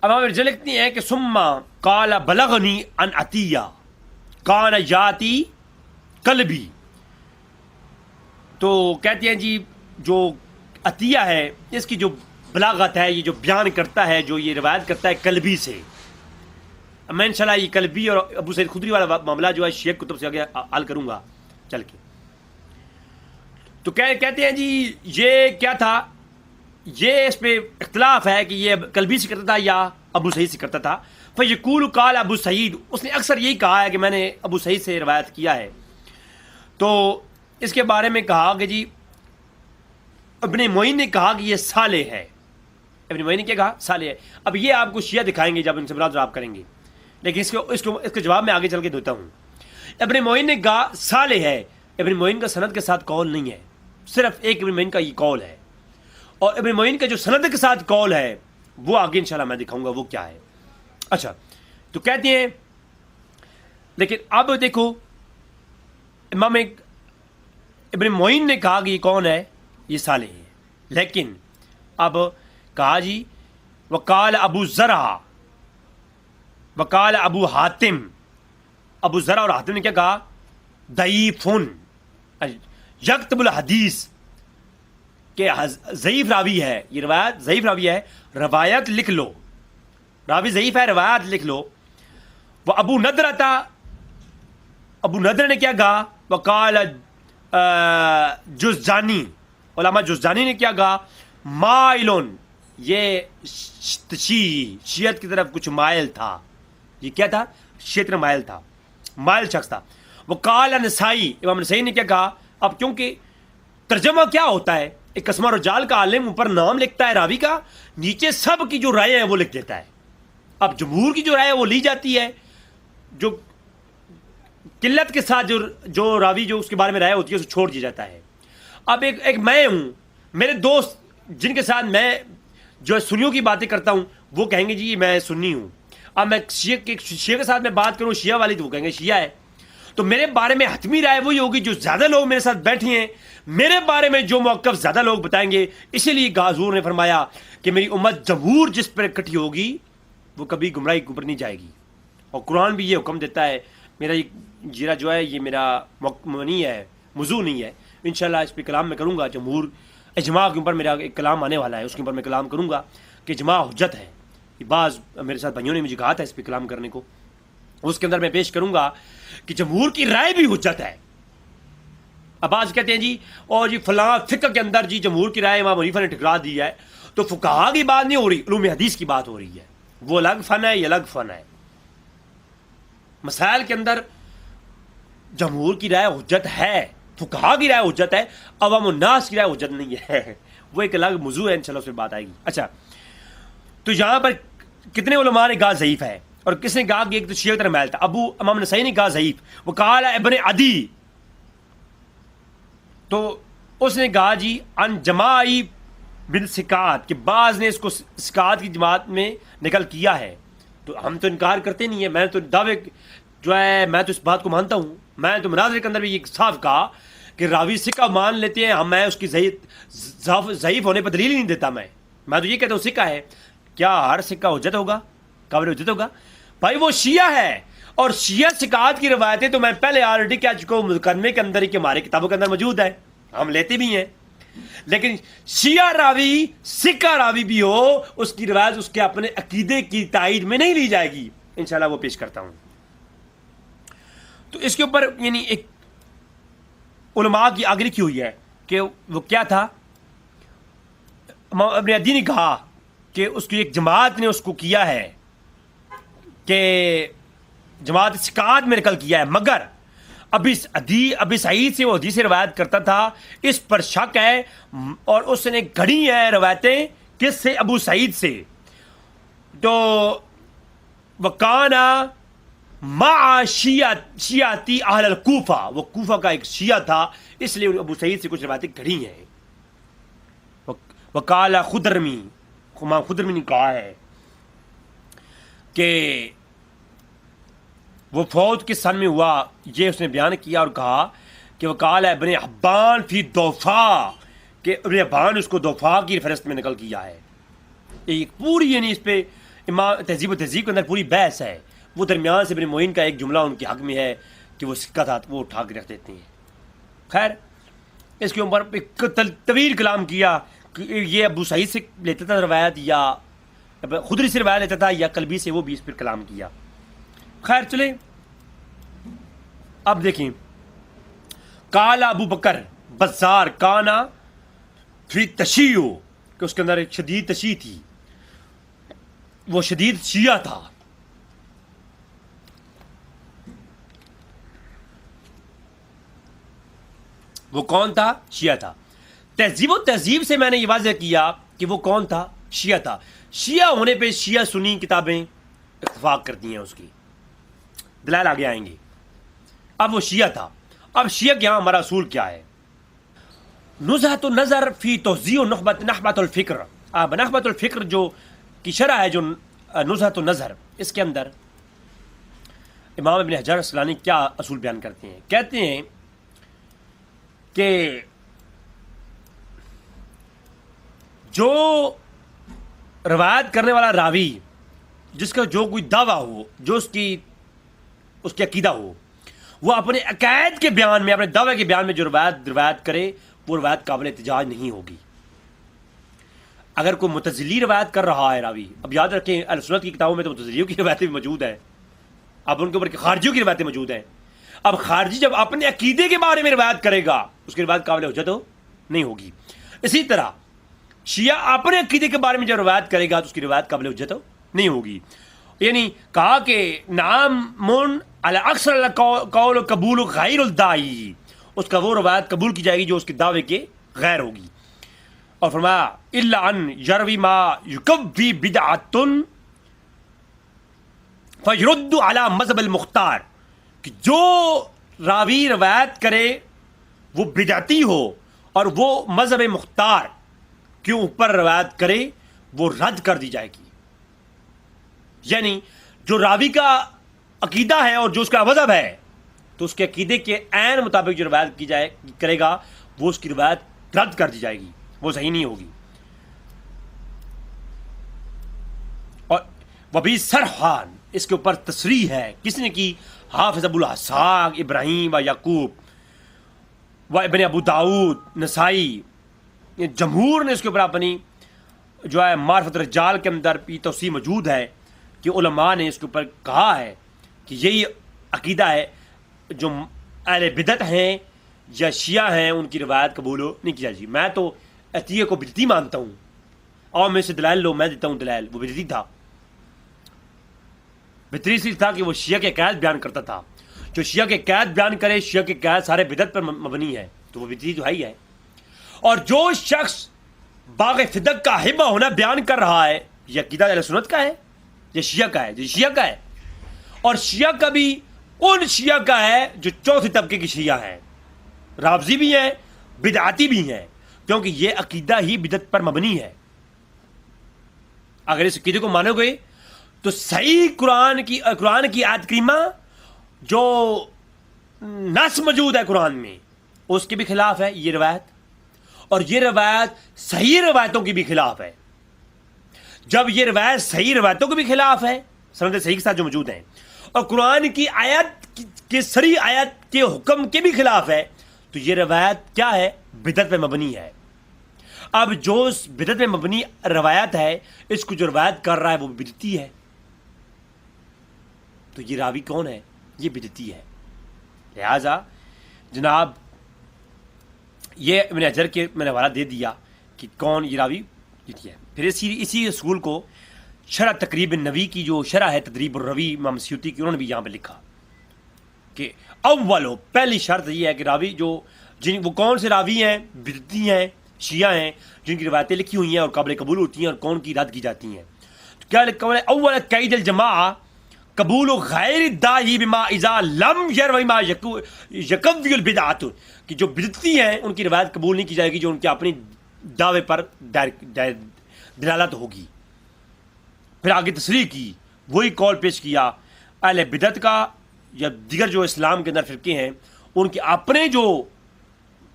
امام ابن حجر لکھتے ہیں کہ ثم قال بلغنی ان عطیہ کان یاتی قلبی، تو کہتے ہیں جی جو عطیہ ہے اس کی جو بلاغت ہے، یہ جو بیان کرتا ہے، جو یہ روایت کرتا ہے قلبی سے۔ میں انشاءاللہ یہ قلبی اور ابو سعید خدری والا معاملہ جو ہے شیعہ کتب سے آگے حل کروں گا چل کے۔ تو کہتے ہیں جی یہ کیا تھا، یہ اس پہ اختلاف ہے کہ یہ قلبی سے کرتا تھا یا ابو سعید سے کرتا تھا۔ فیقول قال ابو سعید، اس نے اکثر یہی کہا ہے کہ میں نے ابو سعید سے روایت کیا ہے۔ تو اس کے بارے میں کہا کہ جی ابن معین نے کہا کہ یہ صالح ہے، ابن معین نے کیا کہا؟ صالح ہے۔ اب یہ آپ کو شیعہ دکھائیں گے جب ان سے مناظرہ آپ کریں گے لیکن اس کے جواب میں آگے چل کے دیتا ہوں. ابن معین نے کہا صالح ہے. ابن معین کا سند کے ساتھ قول نہیں ہے, صرف ایک ابن معین کا یہ قول ہے, اور ابن معین کا جو سند کے ساتھ قول ہے وہ آگے انشاءاللہ میں دکھاؤں گا وہ کیا ہے. اچھا, تو کہتے ہیں, لیکن اب دیکھو امام ابن معین نے کہا کہ یہ کون ہے, یہ صالح ہے. لیکن اب کہا جی وقال ابو زرع وقال ابو حاتم, ابو زرع اور حاتم نے کیا کہا, ضعیفن یکتب الحدیث, کہ ضعیف راوی ہے, یہ روایت ضعیف راوی ہے, روایت لکھ لو, راوی ضعیف ہے, روایت لکھ لو. وہ ابو ندر تھا, ابو ندر نے کیا کہا, وقال جزجانی, علماء جزجانی نے کیا کہا, مائلون, یہ شیعت کی طرف کچھ مائل تھا, یہ کیا تھا, شیعت کی طرف مائل تھا, مائل شخص تھا. وقال نسائی, امام نسائی نے کیا کہا, اب کیونکہ ترجمہ کیا ہوتا ہے, ایک قسم رجال کا عالم اوپر نام لکھتا ہے راوی کا, نیچے سب کی جو رائے ہیں وہ لکھ دیتا ہے. اب جمہور کی جو رائے ہے وہ لی جاتی ہے, جو قلت کے ساتھ جو راوی جو اس کے بارے میں رائے ہوتی ہے اسے چھوڑ دیا جاتا ہے. اب ایک میں ہوں, میرے دوست جن کے ساتھ میں جو سنیوں کی باتیں کرتا ہوں وہ کہیں گے جی میں سنی ہوں. اب میں شیعہ کے ساتھ میں بات کروں شیعہ والی, تو وہ کہیں گے شیعہ ہے. تو میرے بارے میں حتمی رائے وہی ہوگی جو زیادہ لوگ میرے ساتھ بیٹھے ہیں, میرے بارے میں جو موقف زیادہ لوگ بتائیں گے. اسی لیے حضور نے فرمایا کہ میری امت جمہور جس پر اکٹھی ہوگی وہ کبھی گمراہی کے اوپر نہیں جائے گی. اور قرآن بھی یہ حکم دیتا ہے. میرا یہ جیرا جو ہے یہ میرا نہیں ہے, موضوع نہیں ہے, انشاءاللہ اس پہ کلام میں کروں گا. جمہور اجماع کے اوپر میرا ایک کلام آنے والا ہے, اس کے اوپر میں کلام کروں گا کہ اجماع حجت ہے. بعض میرے ساتھ بھائیوں نے مجھے کہا تھا اس پہ کلام کرنے کو, اس کے اندر میں پیش کروں گا کہ جمہور کی رائے بھی حجت ہے. اب بعض کہتے ہیں جی اور جی فلاں فقہ کے اندر جی جمہور کی رائے امام حنیفہ نے ٹھکرا دی ہے, تو فقہا کی بات نہیں ہو رہی, علوم حدیث کی بات ہو رہی ہے. وہ الگ فن ہے, یہ الگ فن ہے. مسائل کے اندر جمہور کی رائے حجت ہے, فقہا کی رائے حجت ہے, عوام الناس کی رائے حجت نہیں ہے. وہ ایک الگ موضوع ہے, انشاءاللہ اس پہ بات آئے گی. اچھا, تو یہاں پر کتنے علماء نے کہا ضعیف ہے, اور کس نے کہا کہ ایک تو شیعہ کی طرف میل تھا. امام نسائی نے کہا ضعیف. وہ قال ابن عدی, تو اس نے کہا جی ان جماعی بن سکات, کہ بعض نے اس کو سکات کی جماعت میں نقل کیا ہے. تو ہم تو انکار کرتے نہیں ہیں, میں تو دعوے جو ہے میں تو اس بات کو مانتا ہوں. میں تو مناظرے کے اندر بھی یہ صاف کہا کہ راوی سکہ مان لیتے ہیں ہم, میں اس کی ضعیف ہونے پر دلیل ہی نہیں دیتا. میں تو یہ کہتا ہوں سکہ ہے, کیا ہر سکہ حجت ہوگا, قابل حجت ہوگا؟ بھائی وہ شیعہ ہے, اور شیعہ سکات کی روایتیں تو میں پہلے آلریڈی کہہ چکا ہوں مقدمے کے اندر ہی کہ ہماری کتابوں کے اندر موجود ہے, ہم لیتے بھی ہیں. لیکن شیعہ راوی سکہ راوی بھی ہو, اس کی روایت اس کے اپنے عقیدے کی تائید میں نہیں لی جائے گی. انشاءاللہ وہ پیش کرتا ہوں. تو اس کے اوپر یعنی ایک علماء کی آگے لکھی ہوئی ہے کہ وہ کیا تھا. ابن عدی نے کہا کہ اس کی ایک جماعت نے اس کو کیا ہے کہ جماعت سکات میں نقل کیا ہے, مگر ابی سعید سے وہ حدیث روایت کرتا تھا, اس پر شک ہے, اور اس نے گھڑی ہیں روایتیں کس سے, ابو سعید سے. تو وکانا مع شیعتی اہل الکوفہ, وہ کوفہ کا ایک شیعہ تھا, اس لیے ابو سعید سے کچھ روایتیں گھڑی ہیں. وقال خدرمی, امام خدرمی نے کہا ہے کہ وہ فوت کس سن میں ہوا, یہ اس نے بیان کیا اور کہا کہ وقال ابن حبان فی دوفا, کہ ابن حبان اس کو دوفا کی فہرست میں نقل کیا ہے. ایک پوری یعنی اس پہ امام تہذیب و تہذیب کے اندر پوری بحث ہے. وہ درمیان سے ابن معین کا ایک جملہ ان کے حق میں ہے کہ وہ سکہ تھا, وہ اٹھا کے رکھ دیتے ہیں. خیر, اس کے اوپر ایک طویل کلام کیا کہ یہ ابو سعید سے لیتا تھا روایت یا خدری سے روایت لیتا تھا یا قلبی سے, وہ بھی اس پر کلام کیا. خیر چلیں, اب دیکھیں. قال ابو بکر بزار کانا فی تشیع, کہ اس کے اندر ایک شدید تشیع تھی, وہ شدید شیعہ تھا. وہ کون تھا؟ شیعہ تھا. تہذیب و تہذیب سے میں نے یہ واضح کیا کہ وہ کون تھا؟ شیعہ تھا. شیعہ ہونے پہ شیعہ سنی کتابیں اتفاق کرتی ہیں اس کی, دلائل آگے آئیں گے. اب وہ شیعہ تھا. اب شیعہ کے یہاں ہمارا اصول کیا ہے؟ نزہۃ النظر فی توضیح نخبۃ الفکر. اب نخبۃ الفکر جو کی شرح ہے، جو نزہۃ النظر، اس کے اندر امام ابن حجر عسقلانی کیا اصول بیان کرتے ہیں؟ کہتے ہیں کہ جو روایت کرنے والا راوی، جس کا جو کوئی دعویٰ ہو، جو اس کی عقیدہ ہو، وہ اپنے عقائد کے بیان میں، اپنے دعوے کے بیان میں جو روایت کرے، وہ روایت قابل احتجاج نہیں ہوگی. اگر کوئی متزلی روایت کر رہا ہے راوی، اب یاد رکھیں اہل سنت کی کتابوں میں تو متزلیوں کی روایتیں بھی موجود ہیں، اب ان کے اوپر خارجیوں کی روایتیں موجود ہیں. اب خارجی جب اپنے عقیدے کے بارے میں روایت کرے گا، اس کی روایت قابل حجت نہیں ہوگی. اسی طرح شیعہ اپنے عقیدے کے بارے میں جب روایت کرے گا تو اس کی روایت قابل حجت نہیں ہوگی. یعنی کہا کہ نام من اکثر قول و قبول غیر الدائی، اس کا وہ روایت قبول کی جائے گی جو اس کے دعوے کے غیر ہوگی. اور فرمایا الا ان یروی ما یکفی بدعۃ فیرد علی مذہب المختار، کہ جو راوی روایت کرے وہ بدعتی ہو اور وہ مذہب مختار کے اوپر روایت کرے، وہ رد کر دی جائے گی. یعنی جو راوی کا عقیدہ ہے اور جو اس کا مذہب ہے، تو اس کے عقیدے کے عین مطابق جو روایت کی جائے کرے گا، وہ اس کی روایت رد کر دی جائے گی، وہ صحیح نہیں ہوگی. اور وبی سرحان، اس کے اوپر تصریح ہے، کس نے کی؟ حافظ ابو الحساق ابراہیم و یعقوب و ابن ابو داؤد نسائی، جمہور نے اس کے اوپر اپنی جو ہے معرفت الرجال کے اندر بھی توسیع موجود ہے کہ علماء نے اس کے اوپر کہا ہے کہ یہی عقیدہ ہے، جو اہل بدعت ہیں یا شیعہ ہیں ان کی روایت قبول نہیں کی جائے گی. میں تو عطیہ کو بدعتی مانتا ہوں، اور میں سے دلائل لو، میں دیتا ہوں دلائل. وہ بدعتی تھا، بدعتی سے تھا کہ وہ شیعہ کے عقائد بیان کرتا تھا. جو شیعہ کے عقائد بیان کرے، شیعہ کے عقائد سارے بدعت پر مبنی ہے، تو وہ بدعتی تو ہے ہی ہے. اور جو شخص باغ فدق کا ہبہ ہونا بیان کر رہا ہے، یہ عقیدہ اہل سنت کا ہے، یہ شیعہ کا ہے، یہ شیعہ کا ہے. اور شیعہ کا بھی ان شیعہ کا ہے جو چوتھے طبقے کی شیعہ ہیں، رافضی بھی ہیں، بدعاتی بھی ہیں، کیونکہ یہ عقیدہ ہی بدعت پر مبنی ہے. اگر اس عقیدے کو مانو گے تو صحیح قرآن کی آیت کریمہ جو نص موجود ہے قرآن میں، اس کے بھی خلاف ہے یہ روایت، اور یہ روایت صحیح روایتوں کی بھی خلاف ہے. جب یہ روایت صحیح روایتوں کے بھی خلاف ہے، سند صحیح کے ساتھ جو موجود ہیں، اور قرآن کی آیت کے صریح آیت کے حکم کے بھی خلاف ہے، تو یہ روایت کیا ہے؟ بدعت پہ مبنی ہے. اب جو بدعت پہ مبنی روایت ہے، اس کو جو روایت کر رہا ہے وہ بدعتی ہے، تو یہ راوی کون ہے؟ یہ بدعتی ہے. لہذا جناب یہ ابن حجر کے میں نے حوالہ دے دیا کہ کون یہ راوی بدعتی ہے. پھر اسی اصول کو شرح تقریب النووی کی جو شرح ہے تدریب الروی امام سیوطی کی، انہوں نے بھی یہاں پہ لکھا کہ اولو، پہلی شرط یہ ہے کہ راوی وہ کون سے راوی ہیں، بدعتی ہیں، شیعہ ہیں، جن کی روایتیں لکھی ہوئی ہیں اور قابل قبول ہوتی ہیں، اور کون کی رد کی جاتی ہیں. تو کیا لکھا ہے؟ اول قید الجماعہ قبول غیر الداعی بما اذا لم یروی ما یکفی البدعۃ، کہ جو بدعتی ہیں ان کی روایت قبول نہیں کی جائے گی جو ان کے اپنی دعوے پر دلالت ہوگی. پھر آگے تصریح کی، وہی قول پیش کیا اہل بدعت کا یا دیگر جو اسلام کے اندر فرقے ہیں، ان کے اپنے جو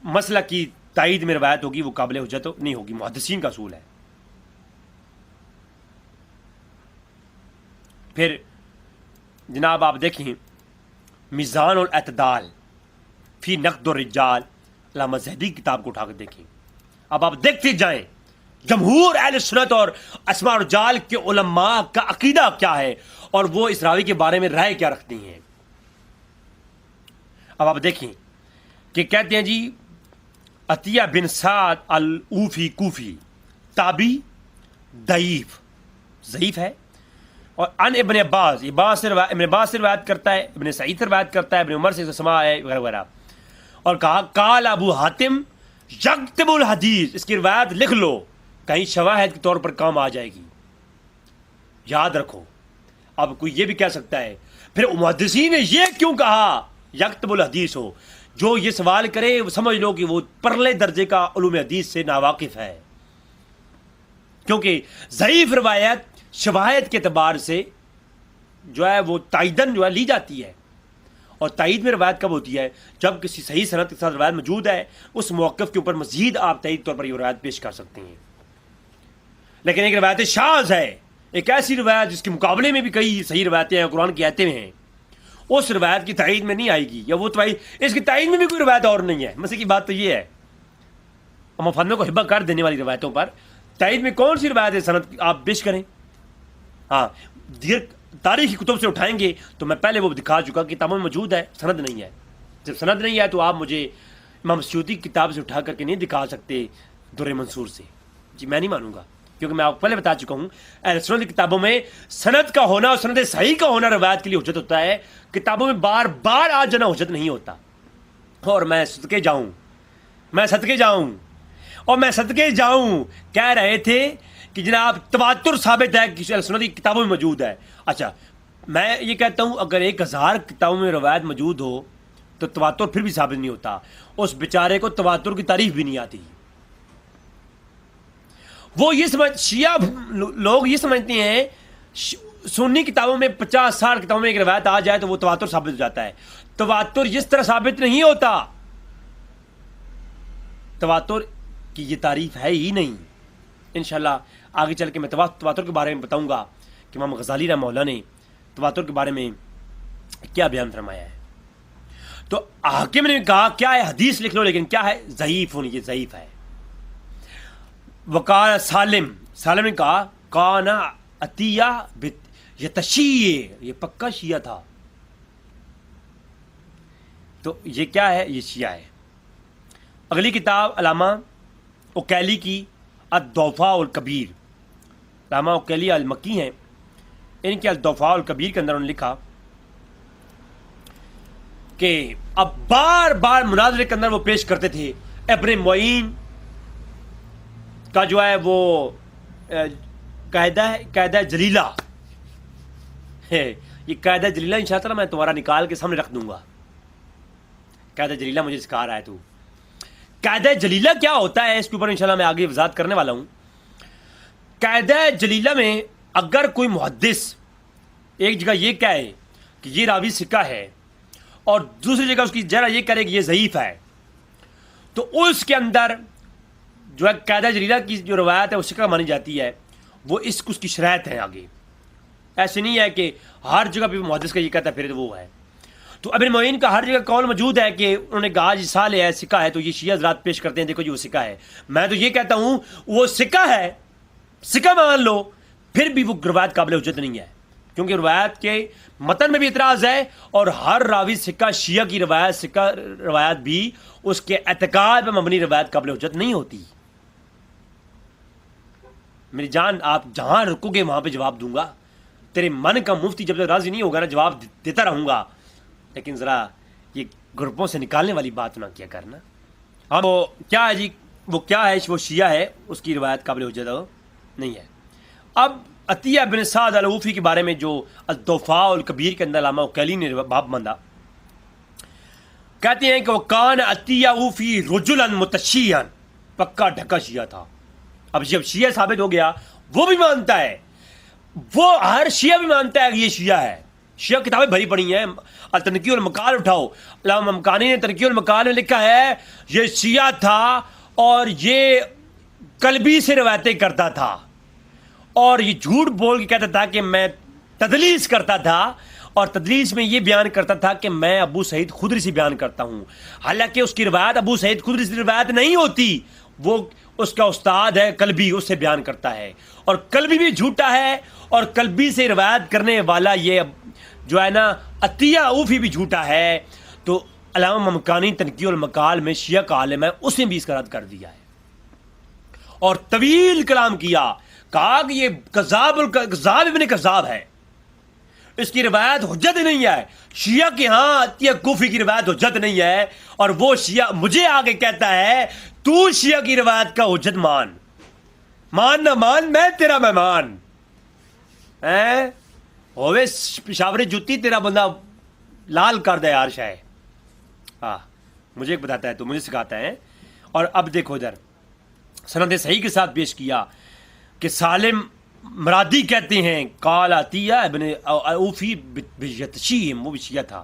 مسئلہ کی تائید میں روایت ہوگی وہ قابل حجت نہیں ہوگی. محدثین کا اصول ہے. پھر جناب آپ دیکھیں میزان الاعتدال فی نقد الرجال، علامہ زہبی کی کتاب کو اٹھا کر دیکھیں. اب آپ دیکھتے جائیں جمہور اہل سنت اور اسماء الرجال کے علماء کا عقیدہ کیا ہے اور وہ اس راوی کے بارے میں رائے کیا رکھتی ہیں. اب آپ دیکھیں کہ کہتے ہیں جی عطیہ بن سعد العوفی کوفی، تابی، ضعیف ہے. اور ان ابن عباس، ابن عباس سے روایت کرتا ہے، ابن سعید سے روایت کرتا ہے، ابن عمر سے سماع ہے وغیرہ وغیرہ. اور کہا قال ابو حاتم یکتب الحدیث، اس کی روایت لکھ لو، کہیں شواہد کے طور پر کام آ جائے گی. یاد رکھو. اب کوئی یہ بھی کہہ سکتا ہے پھر محدثین نے یہ کیوں کہا یکتب الحدیث ہو؟ جو یہ سوال کرے وہ سمجھ لو کہ وہ پرلے درجے کا علوم حدیث سے ناواقف ہے، کیونکہ ضعیف روایت شواہد کے اعتبار سے جو ہے وہ تائیدن جو ہے لی جاتی ہے، اور تائید میں روایت کب ہوتی ہے؟ جب کسی صحیح سند کے ساتھ روایت موجود ہے، اس موقف کے اوپر مزید آپ تائید طور پر یہ روایت پیش کر سکتے ہیں۔ لیکن ایک روایت شاذ ہے، ایک ایسی روایت جس کے مقابلے میں بھی کئی صحیح روایتیں ہیں، قرآن کی آیتیں ہیں، اس روایت کی تائید میں نہیں آئے گی، یا وہ اس کی تائید میں بھی کوئی روایت اور نہیں ہے۔ مسئلے کی بات تو یہ ہے، ہم مفہوم کو ہبہ کر دینے والی روایتوں پر تائید میں کون سی روایت ہے سند آپ پیش کریں؟ ہاں، دیگر تاریخی کتب سے اٹھائیں گے تو میں پہلے وہ دکھا چکا کہ کتابوں میں موجود ہے، سند نہیں ہے۔ جب سند نہیں ہے تو آپ مجھے امام سیوطی کی کتاب سے اٹھا کر کے نہیں دکھا سکتے در منصور سے، جی میں نہیں مانوں گا، کیونکہ میں آپ کو پہلے بتا چکا ہوں اہل سنت کی کتابوں میں سند کا ہونا اور سند صحیح کا ہونا روایت کے لیے حجت ہوتا ہے، کتابوں میں بار بار آ جانا حجت نہیں ہوتا۔ اور میں صدقے جاؤں کہہ رہے تھے کہ جناب تواتر ثابت ہے کہ اہل سنت کی کتابوں میں موجود ہے۔ اچھا، میں یہ کہتا ہوں اگر 1000 کتابوں میں روایت موجود ہو تو تواتر پھر بھی ثابت نہیں ہوتا، اس بیچارے کو تواتر کی تعریف بھی نہیں آتی۔ وہ یہ شیعہ لوگ یہ سمجھتے ہیں سنی کتابوں میں 50-60 کتابوں میں ایک روایت آ جائے تو وہ تواتر ثابت ہو جاتا ہے۔ تواتر جس طرح ثابت نہیں ہوتا، تواتر کی یہ تعریف ہے ہی نہیں۔ انشاءاللہ آگے چل کے میں تواتر کے بارے میں بتاؤں گا کہ امام غزالی رحمہ اللہ نے تواتر کے بارے میں کیا بیان فرمایا ہے۔ تو حاکم نے کہا کیا ہے حدیث لکھ لو، لیکن کیا ہے ضعیف ہونی، یہ ضعیف ہے۔ وقال سالم نے کہا کانا عطیہ یتشیع، یہ پکا شیعہ تھا۔ تو یہ کیا ہے؟ یہ شیعہ ہے۔ اگلی کتاب علامہ اکیلی کی الضعفاء الکبیر، علامہ اکیلی المکی ہیں، ان کے الضعفاء الکبیر کے اندر انہوں نے لکھا کہ اب بار بار مناظرے کے اندر وہ پیش کرتے تھے ابن معین کا جو ہے وہ قاعدہ جلیلہ ہے، یہ قاعدہ جلیلہ انشاءاللہ میں تمہارا نکال کے سامنے رکھ دوں گا۔ قاعدہ جلیلہ مجھے سکھا رہا ہے تو قاعدہ جلیلہ کیا ہوتا ہے اس کے اوپر انشاءاللہ میں آگے وضاحت کرنے والا ہوں۔ قاعدہ جلیلہ میں اگر کوئی محدث ایک جگہ یہ کہے کہ یہ راوی ثقہ ہے اور دوسری جگہ اس کی جرح یہ کرے کہ یہ ضعیف ہے، تو اس کے اندر جو ہے قاعدہ جلیلہ کی جو روایت ہے وہ ثقہ مانی جاتی ہے، وہ اس کی شرائط ہے آگے۔ ایسے نہیں ہے کہ ہر جگہ پہ محدث کا یہ کہتا ہے پھر وہ ہے۔ تو ابن معین کا ہر جگہ قول موجود ہے کہ انہوں نے کہا جی صالح ہے، ثقہ ہے، تو یہ شیعہ حضرات پیش کرتے ہیں دیکھو جی وہ ثقہ ہے۔ میں تو یہ کہتا ہوں وہ ثقہ ہے، ثقہ مان لو، پھر بھی وہ روایت قابل حجت نہیں ہے، کیونکہ روایت کے متن میں بھی اعتراض ہے، اور ہر راوی ثقہ شیعہ کی روایت ثقہ روایت بھی اس کے اعتقاد پر مبنی روایت قابل حجت نہیں ہوتی۔ میری جان آپ جہاں رکو گے وہاں پہ جواب دوں گا، تیرے من کا مفتی جب تک راضی نہیں ہوگا نا جواب دیتا رہوں گا، لیکن ذرا یہ گروپوں سے نکالنے والی بات نہ کیا کرنا۔ اب وہ کیا ہے جی، وہ کیا ہے، وہ شیعہ ہے، اس کی روایت قابل حجت نہیں ہے۔ اب عطیہ بن سعد العوفی کے بارے میں جو الضعفاء الکبیر کے اندر علامہ اکیلی نے باب باندھا، کہتے ہیں کہ وہ کان عطیہ اوفی رجلا متشیعا، پکا ڈھکا شیعہ تھا۔ اب جب شیعہ ثابت ہو گیا، وہ بھی مانتا ہے، وہ ہر شیعہ بھی مانتا ہے کہ یہ شیعہ ہے۔ شیعہ کتابیں بھری پڑی ہیں، التنقیح والمقال اٹھاؤ، علامہ ممکانی نے تنقیح والمقال میں لکھا ہے یہ شیعہ تھا اور یہ قلبی سے روایتیں کرتا تھا، اور یہ جھوٹ بول کے کہتا تھا کہ میں تدلیس کرتا تھا، اور تدلیس میں یہ بیان کرتا تھا کہ میں ابو سعید خدری سے بیان کرتا ہوں، حالانکہ اس کی روایت ابو سعید خدری سے روایت نہیں ہوتی، وہ اس کا استاد ہے قلبی، اس سے بیان کرتا ہے، اور قلبی بھی جھوٹا ہے، اور قلبی سے روایت کرنے والا یہ جو ہے نا عطیہ اوفی بھی جھوٹا ہے۔ تو علامہ ممکانی تنقیح المقال میں شیعہ کا عالم ہے، اس نے بھی اس کا رد کر دیا ہے، اور طویل کلام کیا، کہا کہ یہ کذاب ابن کذاب ہے، اس کی روایت حجت نہیں ہے۔ شیعہ کے ہاں عطیہ کوفی کی روایت حجت نہیں ہے، اور وہ شیعہ مجھے آگے کہتا ہے تو شیعہ کی روایت کا حجت مان نہ مان، میں تیرا مہمان ہے۔ ہوئے پشاور جوتی تیرا بندہ لال کر دے یار شاہ. ہاں مجھے ایک بتاتا ہے تو مجھے سکھاتا ہے. اور اب دیکھو ادھر سند صحیح کے ساتھ پیش کیا کہ سالم مرادی کہتے ہیں قال عطیہ ابن اوفی بیتشیم، وہ بھی شیعہ تھا،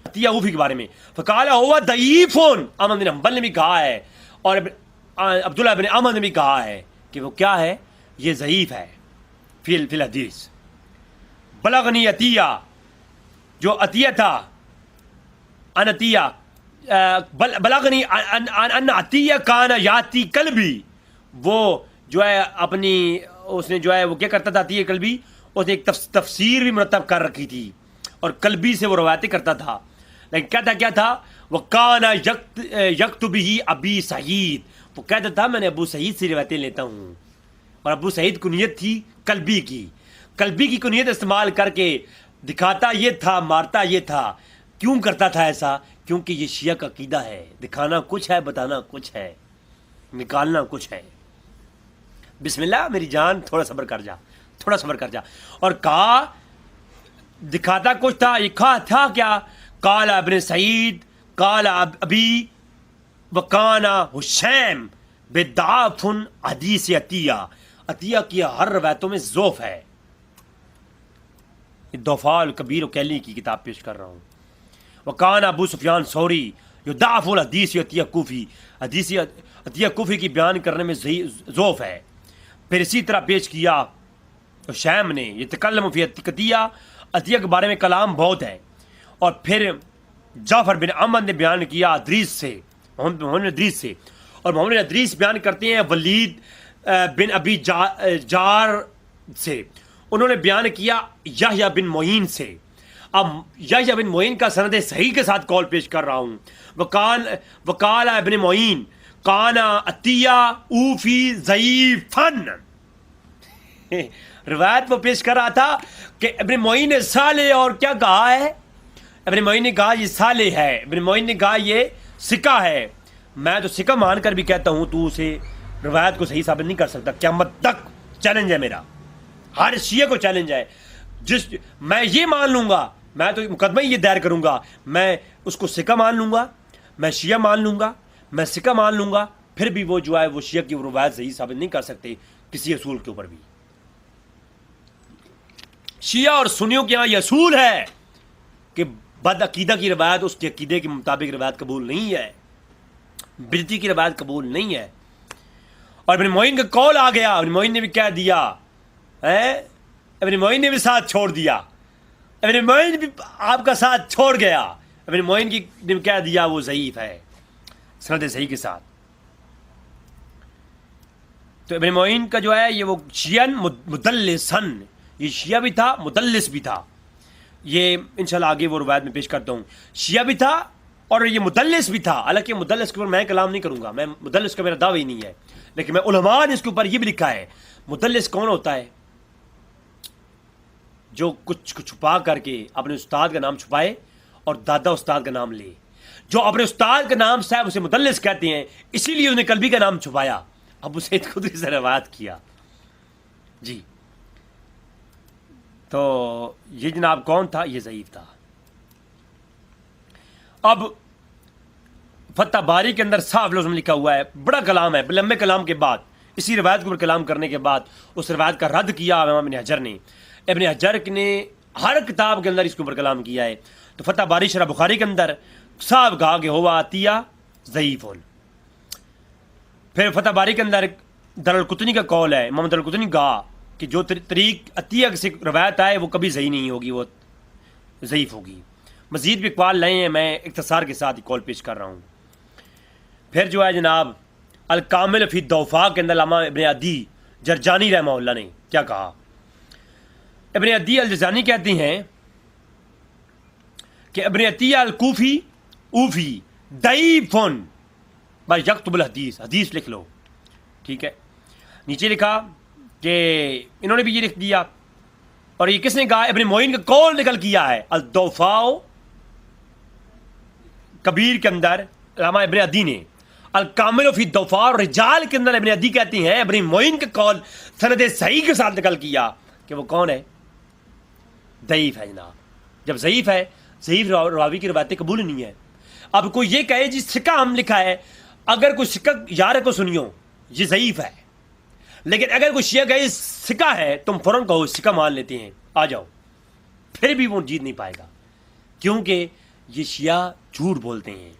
عطیہ اوفی کے بارے میں، فقال ہوا ضعیف. احمد بن حنبل نے بھی کہا ہے اور عبداللہ بن احمد نے بھی کہا ہے کہ وہ کیا ہے، یہ ضعیف ہے فی الحدیث. بلغنی عطیہ، جو عطیہ تھا، ان عطیہ بلغنی ان عطیہ کان یاتی کلبی، وہ جو ہے اپنی اس نے جو ہے وہ کیا کرتا تھا عطیہ کلبی، اس نے ایک تفسیر بھی مرتب کر رکھی تھی اور کلبی سے وہ روایتیں کرتا تھا. لیکن کہتا کیا تھا، وہ کانا یکتبہ ابی سعید، وہ کہتا تھا میں نے ابو سعید سے روایتیں لیتا ہوں. اور ابو سعید کنیت تھی کلبی کی، کلبی کی کنیت استعمال کر کے دکھاتا یہ تھا، مارتا یہ تھا. کیوں کرتا تھا ایسا؟ کیونکہ یہ شیعہ کا عقیدہ ہے، دکھانا کچھ ہے، بتانا کچھ ہے، نکالنا کچھ ہے. بسم اللہ میری جان، تھوڑا صبر کر جا، تھوڑا صبر کر جا. اور کہا دکھاتا کچھ تھا، یہ کہا تھا کیا، قال ابن سعید قال ابی وکانا حشیم بدعاف حدیث عطیہ. عطیہ کی ہر روایتوں میں ضعف ہے. ضعفاء الکبیر وکیلی کی کتاب پیش کر رہا ہوں. وکانا ابو سفیان ثوری یضعف الحدیث عطیہ کوفی، حدیث عطیہ کوفی کی بیان کرنے میں ضعف ہے. پھر اسی طرح پیش کیا شیم نے یہ تکلم فی عطیہ، عطیہ کے بارے میں کلام بہت ہے. اور پھر جعفر بن احمد نے بیان کیا ادریس سے، محمد ادریس سے، اور محمد ادریس بیان کرتے ہیں ولید بن ابی جار سے، انہوں نے بیان کیا یحییٰ بن معین سے. اب یحییٰ بن معین کا سند صحیح کے ساتھ قول پیش کر رہا ہوں. وقال ابن معین کانا عطیہ اوفی ضعیفن، روایت وہ پیش کر رہا تھا کہ ابن معین نے صالح، اور کیا کہا ہے، ابن معین نے کہا یہ صالح ہے، ابن معین نے کہا یہ سکہ ہے. میں تو سکہ مان کر بھی کہتا ہوں تو اسے روایت کو صحیح ثابت نہیں کر سکتا. قیامت تک چیلنج ہے میرا، ہر شیعہ کو چیلنج ہے. میں یہ مان لوں گا، میں تو مقدمہ یہ دائر کروں گا، میں اس کو سکہ مان لوں گا، میں شیعہ مان لوں گا، میں سکہ مان لوں گا، پھر بھی وہ جو ہے وہ شیعہ کی روایت صحیح ثابت نہیں کر سکتے کسی اصول کے اوپر بھی. شیعہ اور سنیوں کے یہاں یہ اصول ہے کہ بد عقیدہ کی روایت اس کے عقیدے کے مطابق روایت قبول نہیں ہے، بدعتی کی روایت قبول نہیں ہے. اور ابن معین کا قول آ گیا، ابن معین نے بھی کہہ دیا، ابن معین نے بھی ساتھ چھوڑ دیا، ابن معین بھی آپ کا ساتھ چھوڑ گیا. ابن معین کی نے کہہ دیا وہ ضعیف ہے سند صحیح کے ساتھ. تو ابن معین کا جو ہے یہ وہ شیعن مدلسن، یہ شیعہ بھی تھا مدلس بھی تھا. یہ انشاءاللہ آگے وہ روایت میں پیش کرتا ہوں. شیعہ بھی تھا اور یہ مدلس بھی تھا. حالانکہ مدلس کے اوپر میں کلام نہیں کروں گا، میں مدلس کا میرا دعوی نہیں ہے، لیکن میں علماء نے اس کے اوپر یہ بھی لکھا ہے مدلس کون ہوتا ہے، جو کچھ چھپا کر کے اپنے استاد کا نام چھپائے اور دادا استاد کا نام لے. جو اپنے استاد کا نام صاحب اسے مدلس کہتے ہیں، اسی لیے انہیں کلبی کا نام چھپایا. ابو سعید خدری سے روایت کیا جی. تو یہ جناب کون تھا، یہ ضعیف تھا. اب فتح باری کے اندر صاف لفظ میں لکھا ہوا ہے، بڑا کلام ہے، لمبے کلام کے بعد اسی روایت کے اوپر کلام کرنے کے بعد اس روایت کا رد کیا امام ابن حجر نے. ابن حجر نے ہر کتاب کے اندر اس کے اوپر کلام کیا ہے. تو فتح باری شرح بخاری کے اندر صاحب کہا کہ ہوا عطیہ ضعیف. پھر فتح باری کے اندر دارالقطنی کا قول ہے، امام دارالقطنی کہا کہ جو طریق عطیہ سے روایت آئے وہ کبھی صحیح نہیں ہوگی، وہ ضعیف ہوگی. مزید بھی اقوال لائے ہیں، میں اختصار کے ساتھ قول پیش کر رہا ہوں. پھر جو ہے جناب الکامل فی الضعفاء کے اندر علامہ ابن عدی جرجانی رحمہ اللہ نے کیا کہا. ابن عدی الجرجانی کہتے ہیں کہ ابن عطیہ الکوفی اوفی ضعیفن بھائی یکتب الحدیث، حدیث لکھ لو، ٹھیک ہے. نیچے لکھا کہ انہوں نے بھی یہ لکھ دیا. اور یہ کس نے کہا، ابن معین کا قول نکل کیا ہے الضعفاء کبیر کے اندر علامہ ابن عدی نے. الکامل فی الضعفاء رجال کے اندر ابن عدی کہتے ہیں ابن معین کا قول سند صحیح کے ساتھ نکل کیا کہ وہ کون ہے، ضعیف ہے جناب. جب ضعیف ہے، ضعیف راوی کی روایتیں قبول نہیں ہے. اب کوئی یہ کہے جی سکہ ہم لکھا ہے، اگر کوئی سکہ یار کو سنیو یہ ضعیف ہے، لیکن اگر کوئی شیعہ کہے سکہ ہے تم فوراً کہو سکہ مان لیتے ہیں آ جاؤ، پھر بھی وہ جیت نہیں پائے گا، کیونکہ یہ شیعہ جھوٹ بولتے ہیں.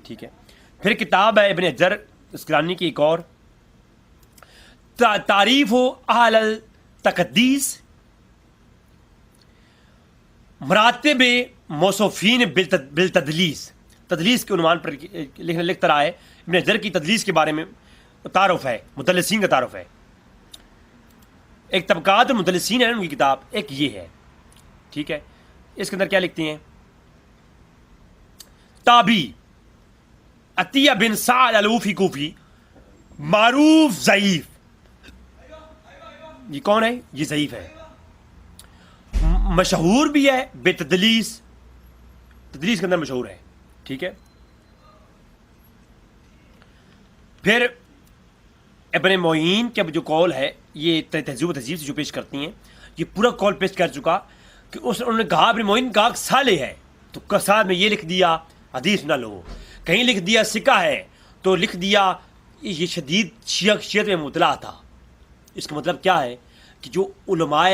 ٹھیک ہے. پھر کتاب ہے ابن حجر اسقلانی کی ایک اور، تعریف و اہل التقدیس، مراتب موصوفین بالتدلیس. تدلیس کے عنوان پر لکھتا رہا ہے. ابن حجر کی تدلیس کے بارے میں تعارف ہے، مدلسین کا تعارف ہے. ایک طبقات المدلسین ہے ان کی کتاب، ایک یہ ہے. ٹھیک ہے. اس کے اندر کیا لکھتے ہیں؟ تابی عطیہ بن سعد الوفی کوفی، معروف ضعیف. یہ کون ہے؟ یہ ضعیف ہے. مشہور بھی ہے بے تدلیس، تدلیس کے اندر مشہور ہے. ٹھیک ہے. پھر ابن معین کا جو قول ہے، یہ تہذیب و تہذیب سے جو پیش کرتی ہیں، یہ پورا قول پیش کر چکا کہ انہوں نے کہا ابن معین کہا صالح ہے، تو کساد میں یہ لکھ دیا حدیث نہ لو، کہیں لکھ دیا سکہ ہے تو لکھ دیا یہ شدید شیعت میں مطلع تھا. اس کا مطلب کیا ہے کہ جو علماء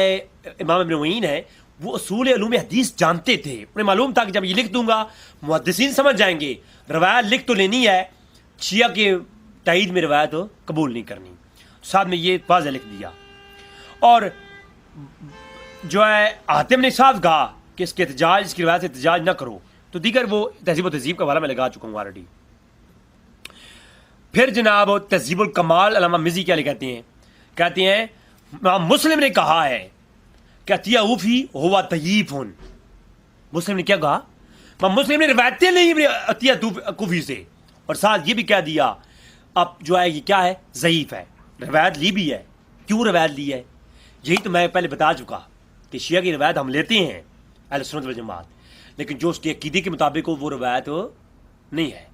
امام ابن معین ہے وہ اصول علوم حدیث جانتے تھے، انہیں معلوم تھا کہ جب یہ لکھ دوں گا محدثین سمجھ جائیں گے، روایت لکھ تو لینی ہے، شیعہ کے تائید میں روایت قبول نہیں کرنی. ساتھ میں یہ واضح لکھ دیا. اور جو ہے حاتم نے صاف کہا کہ اس کے احتجاج، اس کی روایت سے احتجاج نہ کرو، تو دیگر وہ تہذیب و تہذیب کا حوالہ میں لگا چکا ہوں آلریڈی. پھر جناب تہذیب الکمال علامہ مزی کیا کہتے ہیں؟ کہتے ہیں امام مسلم نے کہا ہے کہ عطیہ اوفی ہوا طیب. مسلم نے کیا کہا؟ امام مسلم نے روایتیں لی عطیہ کوفی سے، اور ساتھ یہ بھی کہہ دیا اب جو ہے یہ کیا ہے؟ ضعیف ہے. روایت لی بھی ہے. کیوں روایت لی ہے؟ یہی تو میں پہلے بتا چکا کہ شیعہ کی روایت ہم لیتے ہیں اہل سنت والجماعت، لیکن جو اس کے عقیدے کے مطابق ہو وہ روایت نہیں ہے.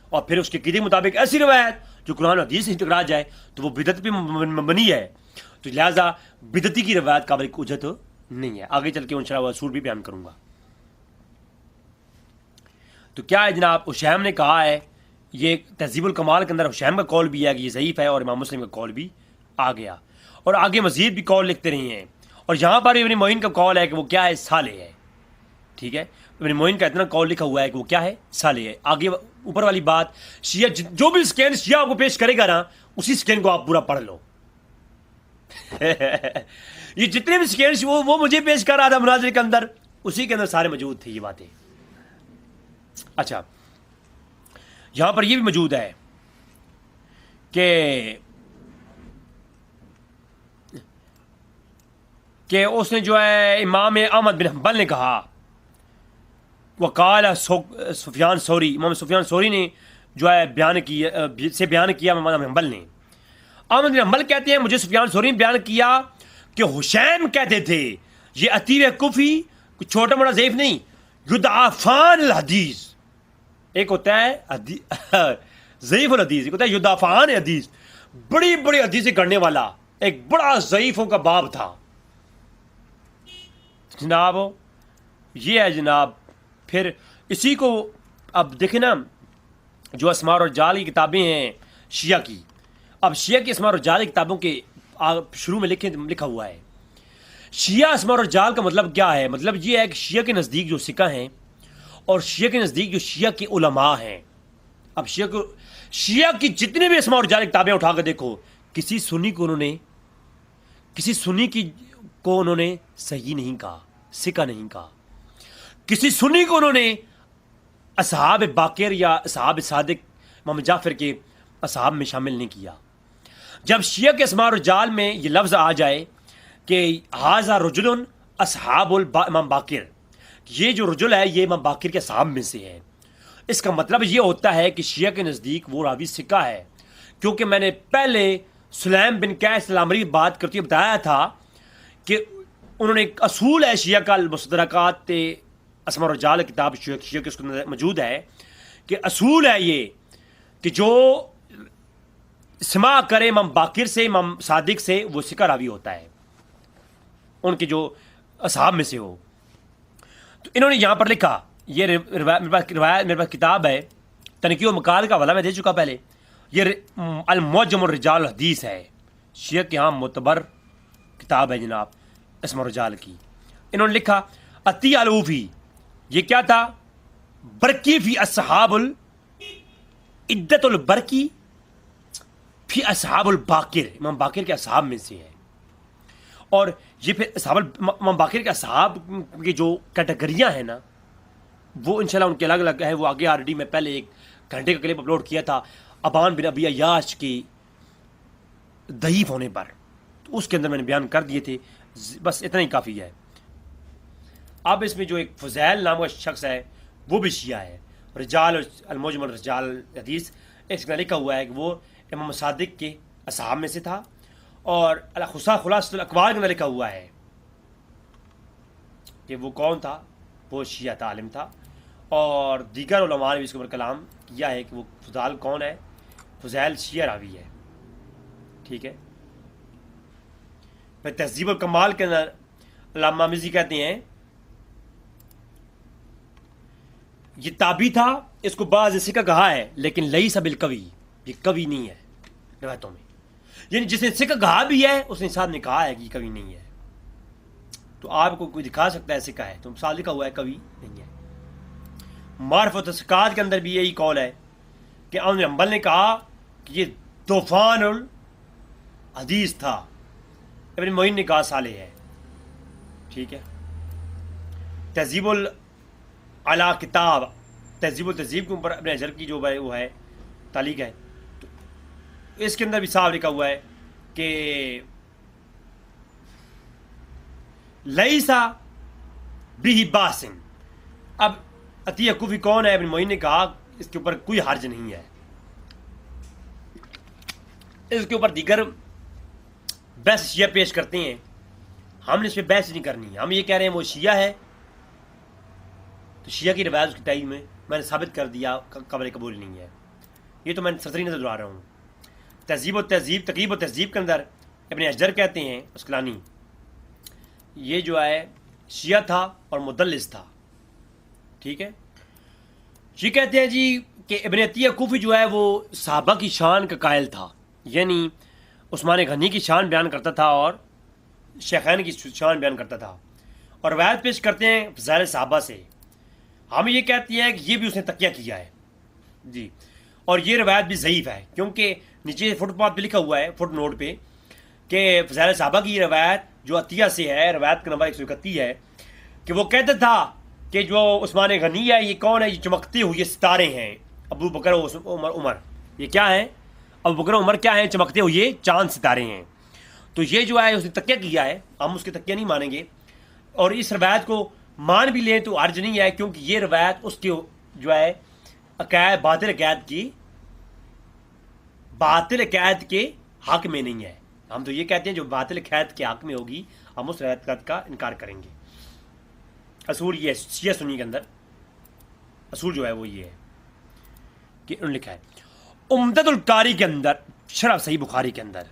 اور پھر اس کے عقیدے کے مطابق ایسی روایت جو قرآن و حدیث سے ٹکرا جائے تو وہ بدعت پہ مبنی ہے، تو لہٰذا بدعتی کی روایت قابل اجت نہیں ہے. آگے چل کے انشاءاللہ وہ اصول بھی بیان کروں گا. تو کیا ہے جناب، حشیم نے کہا ہے، یہ تہذیب الکمال کے اندر حشیم کا قول بھی ہے کہ یہ ضعیف ہے، اور امام مسلم کا قول بھی آ گیا. اور آگے مزید بھی قول لکھتے رہے ہیں. اور یہاں پر ابن معین کا قول ہے کہ وہ کیا ہے؟ صالح ہے. ٹھیک ہے. ابن معین کا اتنا قول لکھا ہوا ہے کہ وہ کیا ہے؟ صالح ہے. آگے اوپر والی بات، شیعہ جو بھی سکین شیعہ آپ کو پیش کرے گا نا، اسی سکین کو آپ پورا پڑھ لو. یہ جتنے بھی سکین وہ مجھے پیش کر رہا تھا مناظرے کے اندر، اسی کے اندر سارے موجود تھے یہ باتیں. اچھا، یہاں پر یہ بھی موجود ہے کہ اس نے جو ہے امام احمد بن حنبل نے کہا، وقال سفیان ثوری، امام سفیان ثوری نے جو ہے بیان کیا امام حنبل نے. احمد بن حنبل کہتے ہیں مجھے سفیان ثوری نے بیان کیا کہ حشیم کہتے تھے یہ عطیہ کوفی چھوٹا موٹا ضعیف نہیں، یدعفان الحدیث. ایک ہوتا ہے ضعیف الحدیث، ایک ہوتا ہے یدعفان حدیث. بڑی بڑی حدیثیں کرنے والا ایک بڑا ضعیفوں کا باب تھا جناب. یہ ہے جناب. پھر اسی کو اب دیکھیں نا، جو اسماء و رجال کی کتابیں ہیں شیعہ کی، اب شیعہ کی اسماء و رجال کی کتابوں کے شروع میں لکھا ہوا ہے شیعہ اسماء و رجال کا مطلب کیا ہے؟ مطلب یہ ہے کہ شیعہ کے نزدیک جو سکہ ہیں اور شیعہ کے نزدیک جو شیعہ کے علماء ہیں. اب شیعہ کی جتنے بھی اسماء و رجال کی کتابیں اٹھا کر دیکھو، کسی سنی کو انہوں نے صحیح نہیں کہا، سکہ نہیں کہا. کسی سنی کو انہوں نے اصحاب باقر یا اصحاب صادق امام جعفر کے اصحاب میں شامل نہیں کیا. جب شیعہ کے اسماء و رجال میں یہ لفظ آ جائے کہ ھذا رجل اصحاب امام باقر، یہ جو رجل ہے یہ امام باقر کے اصحاب میں سے ہے، اس کا مطلب یہ ہوتا ہے کہ شیعہ کے نزدیک وہ راوی سکہ ہے. کیونکہ میں نے پہلے سلیم بن قیس العمری بات کرتے بتایا تھا کہ انہوں نے ایک اصول ہے شیعہ کا، المستدرکات اسماء و رجال کتاب شیعہ کے اس کو موجود ہے کہ اصول ہے یہ کہ جو سماع کرے امام باقر سے، امام صادق سے، وہ سکہ راوی ہوتا ہے. ان کے جو اصحاب میں سے ہو. تو انہوں نے یہاں پر لکھا, یہ میرے پاس کتاب ہے, تنقیح و مقال کا حوالہ میں دے چکا پہلے, یہ المعجم الرجال الحدیث ہے, شیعہ کے ہاں معتبر کتاب ہے جناب اسم الرجال کی. انہوں نے لکھا عطیہ الوفی, یہ کیا تھا, برکی فی اصحاب عدت البرکی فی اصحاب الباقر, امام باقر کے اصحاب میں سے ہے. اور یہ پھر امام باقر کے اصحاب کی جو کیٹیگریاں ہیں نا, وہ انشاءاللہ ان کے الگ الگ ہے. وہ آگے آلریڈی میں پہلے 1 گھنٹے کا کلپ اپلوڈ کیا تھا ابان بن ابی عیاش کی ضعیف ہونے پر, تو اس کے اندر میں نے بیان کر دیے تھے. بس اتنا ہی کافی ہے. اب اس میں جو ایک فضیل نام کا شخص ہے وہ بھی شیعہ ہے, رجال المعجم الرجال حدیث, اس میں لکھا ہوا ہے کہ وہ امام صادق کے اصحاب میں سے تھا. اور خلاصۃ الاقوال کے اندر لکھا ہوا ہے کہ وہ کون تھا, وہ شیعہ تھا, عالم تھا. اور دیگر علماء نے بھی اس کے اوپر کلام کیا ہے کہ وہ فضال کون ہے, فضیل شیعہ راوی ہے. ٹھیک ہے. پھر تہذیب الکمال کے اندر علامہ مزی کہتے ہیں یہ تابعی تھا, اس کو بعض سکہ کہا ہے لیکن لیس بالقوی, یہ قوی نہیں ہے روایتوں میں. یعنی جس نے سکہ کہا بھی ہے اس نے ساتھ نے کہا ہے کہ یہ قوی نہیں ہے. تو آپ کو کوئی دکھا سکتا ہے سکہ ہے, تو ساتھ لکھا ہوا ہے قوی نہیں ہے. معرفت و تسقات کے اندر بھی یہی قول ہے کہ احمد بن حنبل نے کہا کہ یہ طوفان الحدیث تھا. ابن معین نے کہا صالح ہے. ٹھیک ہے. تہذیب اعلیٰ کتاب تہذیب و تہذیب کے اوپر ابن حجر کی جو وہ ہے تعلیق ہے, تو اس کے اندر بھی صاف لکھا ہوا ہے کہ لیسا بھی باسن. اب عطیہ کوفی کون ہے, ابن معین نے کہا اس کے اوپر کوئی حرج نہیں ہے. اس کے اوپر دیگر بحث شیعہ پیش کرتے ہیں, ہم نے اس پہ بحث نہیں کرنی. ہم یہ کہہ رہے ہیں وہ شیعہ ہے, تو شیعہ کی روایت اس کی تائید میں نے ثابت کر دیا قابل قبول نہیں ہے. یہ تو میں سرسری نظر دہرا رہا ہوں. تہذیب و تہذیب تقریب و تہذیب کے اندر ابن حجر کہتے ہیں اسقلانی, یہ جو ہے شیعہ تھا اور مدلس تھا. ٹھیک ہے. یہ کہتے ہیں جی کہ ابن عطیہ کوفی جو ہے وہ صحابہ کی شان کا قائل تھا, یعنی عثمان غنی کی شان بیان کرتا تھا اور شیخین کی شان بیان کرتا تھا, اور روایت پیش کرتے ہیں فضائل صحابہ سے. ہم یہ کہتے ہیں کہ یہ بھی اس نے تقیہ کیا ہے جی, اور یہ روایت بھی ضعیف ہے, کیونکہ نیچے فٹ پاتھ پہ لکھا ہوا ہے, فٹ نوٹ پہ, کہ فضائل صحابہ کی یہ روایت جو عطیہ سے ہے, روایت کا نمبر 131 ہے, کہ وہ کہتا تھا کہ جو عثمان غنی ہے یہ کون ہے, یہ چمکتے ہوئے ستارے ہیں. ابو بکر عمر یہ کیا ہیں, ابو بکر عمر کیا ہیں, چمکتے ہوئے چاند ستارے ہیں. تو یہ جو ہے اس نے تقیہ کیا ہے, ہم اس کے تقیہ نہیں مانیں گے. اور اس روایت کو مان بھی لیں تو حرج نہیں ہے, کیونکہ یہ روایت اس کی جو ہے عقائد باطل عقائد کے حق میں نہیں ہے. ہم تو یہ کہتے ہیں جو باطل عقائد کے حق میں ہوگی ہم اس روایت کا انکار کریں گے. اصول یہ ہے شیعہ سنی کے اندر, اصول جو ہے وہ یہ ہے کہ انہوں نے لکھا ہے عمدۃ القاری کے اندر, شرح صحیح بخاری کے اندر.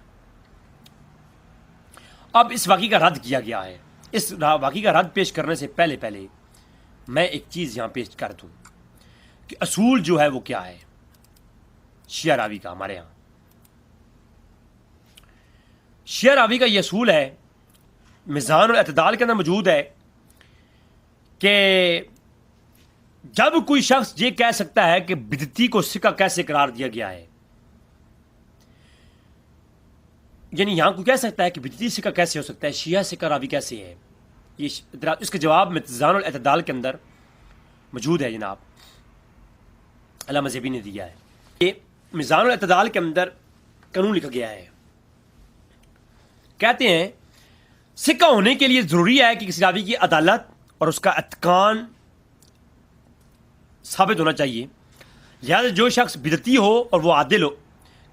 اب اس واقعے کا رد کیا گیا ہے. اس واقعے کا رد پیش کرنے سے پہلے میں ایک چیز یہاں پیش کر دوں کہ اصول جو ہے وہ کیا ہے شیعہ راوی کا. ہمارے یہاں شیعہ راوی کا یہ اصول ہے, میزان الاعتدال کے اندر موجود ہے, کہ جب کوئی شخص یہ کہہ سکتا ہے کہ بدعتی کو سکہ کیسے قرار دیا گیا ہے, یعنی یہاں کوئی کہہ سکتا ہے کہ بدعتی سکہ کیسے ہو سکتا ہے, شیعہ سکہ راوی کیسے ہے, یہ اس کے جواب میزان الاعتدال کے اندر موجود ہے جناب, علامہ زیبی نے دیا ہے. یہ میزان الاعتدال کے اندر قانون لکھا گیا ہے, کہتے ہیں سکہ ہونے کے لیے ضروری ہے کہ کسی راوی کی عدالت اور اس کا اتقان ثابت ہونا چاہیے. لہذا جو شخص بدعتی ہو اور وہ عادل ہو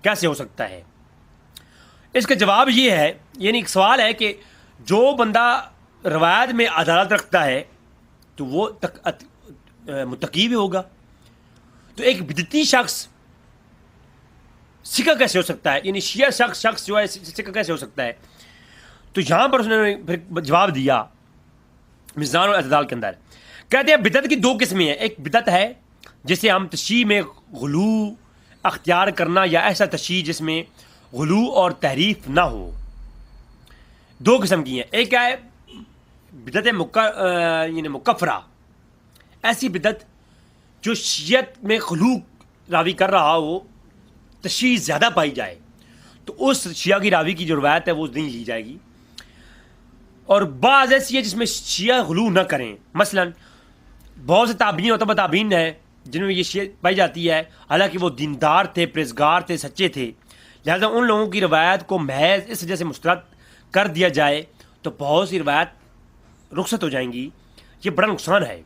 کیسے ہو سکتا ہے. اس کا جواب یہ ہے, یعنی ایک سوال ہے کہ جو بندہ روایت میں عدالت رکھتا ہے تو وہ متقی بھی ہوگا, تو ایک بدعتی شخص سکہ کیسے ہو سکتا ہے, یعنی شیعہ شخص جو ہے سکہ کیسے ہو سکتا ہے. تو یہاں پر اس نے پھر جواب دیا میزان الاعتدال کے اندر کہتے ہیں بدعت کی 2 قسمیں ہیں. ایک بدعت ہے جسے ہم تشیع میں غلو اختیار کرنا یا ایسا تشیع جس میں غلو اور تحریف نہ ہو. 2 قسم کی ہیں. ایک ہے بدعت یعنی مکفرہ، ایسی بدعت جو شیعت میں غلو راوی کر رہا ہو، تشیع زیادہ پائی جائے تو اس شیعہ کی راوی کی جو روایت ہے وہ نہیں لی جائے گی. اور بعض ایسی ہے جس میں شیعہ غلو نہ کریں. مثلا بہت سے تابعین اور تبع تابعین ہیں جن میں یہ شیعہ پائی جاتی ہے، حالانکہ وہ دیندار تھے، پرہیزگار تھے، سچے تھے، لہذا ان لوگوں کی روایت کو محض اس وجہ سے مسترد کر دیا جائے تو بہت سی روایت رخصت ہو جائیں گی. یہ بڑا نقصان ہے.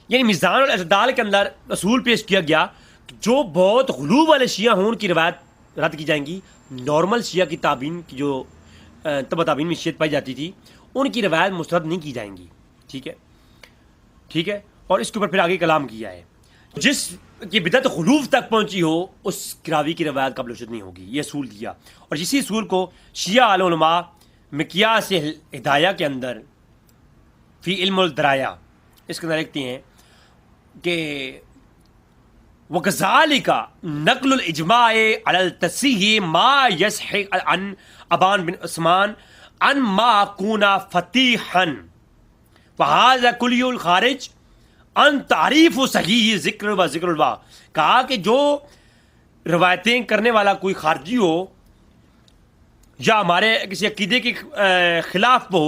یعنی میزان الاعتدال کے اندر اصول پیش کیا گیا کہ جو بہت غلو والے شیعہ ہوں ان کی روایت رد کی جائیں گی. نارمل شیعہ کی تابعین کی جو تبع تابعین میں شیعت پائی جاتی تھی ان کی روایت مسترد نہیں کی جائیں گی. ٹھیک ہے. اور اس کے اوپر پھر آگے کلام کیا ہے جس کی بدعت غلو تک پہنچی ہو اس راوی کی روایت قابل رجوع نہیں ہوگی. یہ اصول دیا. اور اسی اصول کو شیعہ علماء مقیاس ہدایہ کے اندر فی علم الدرایا اس کے اندر لکھتے ہیں کہ وَكَذَلِكَ نقل الاجماع علی التصحیح ما یصح عن ابان بن عثمان ان ما کون فتیحا وهذا کلی الخارج ان تعریف و صحیح ذکر و ذکر الوا. کہا کہ جو روایتیں کرنے والا کوئی خارجی ہو یا ہمارے کسی عقیدے کے خلاف ہو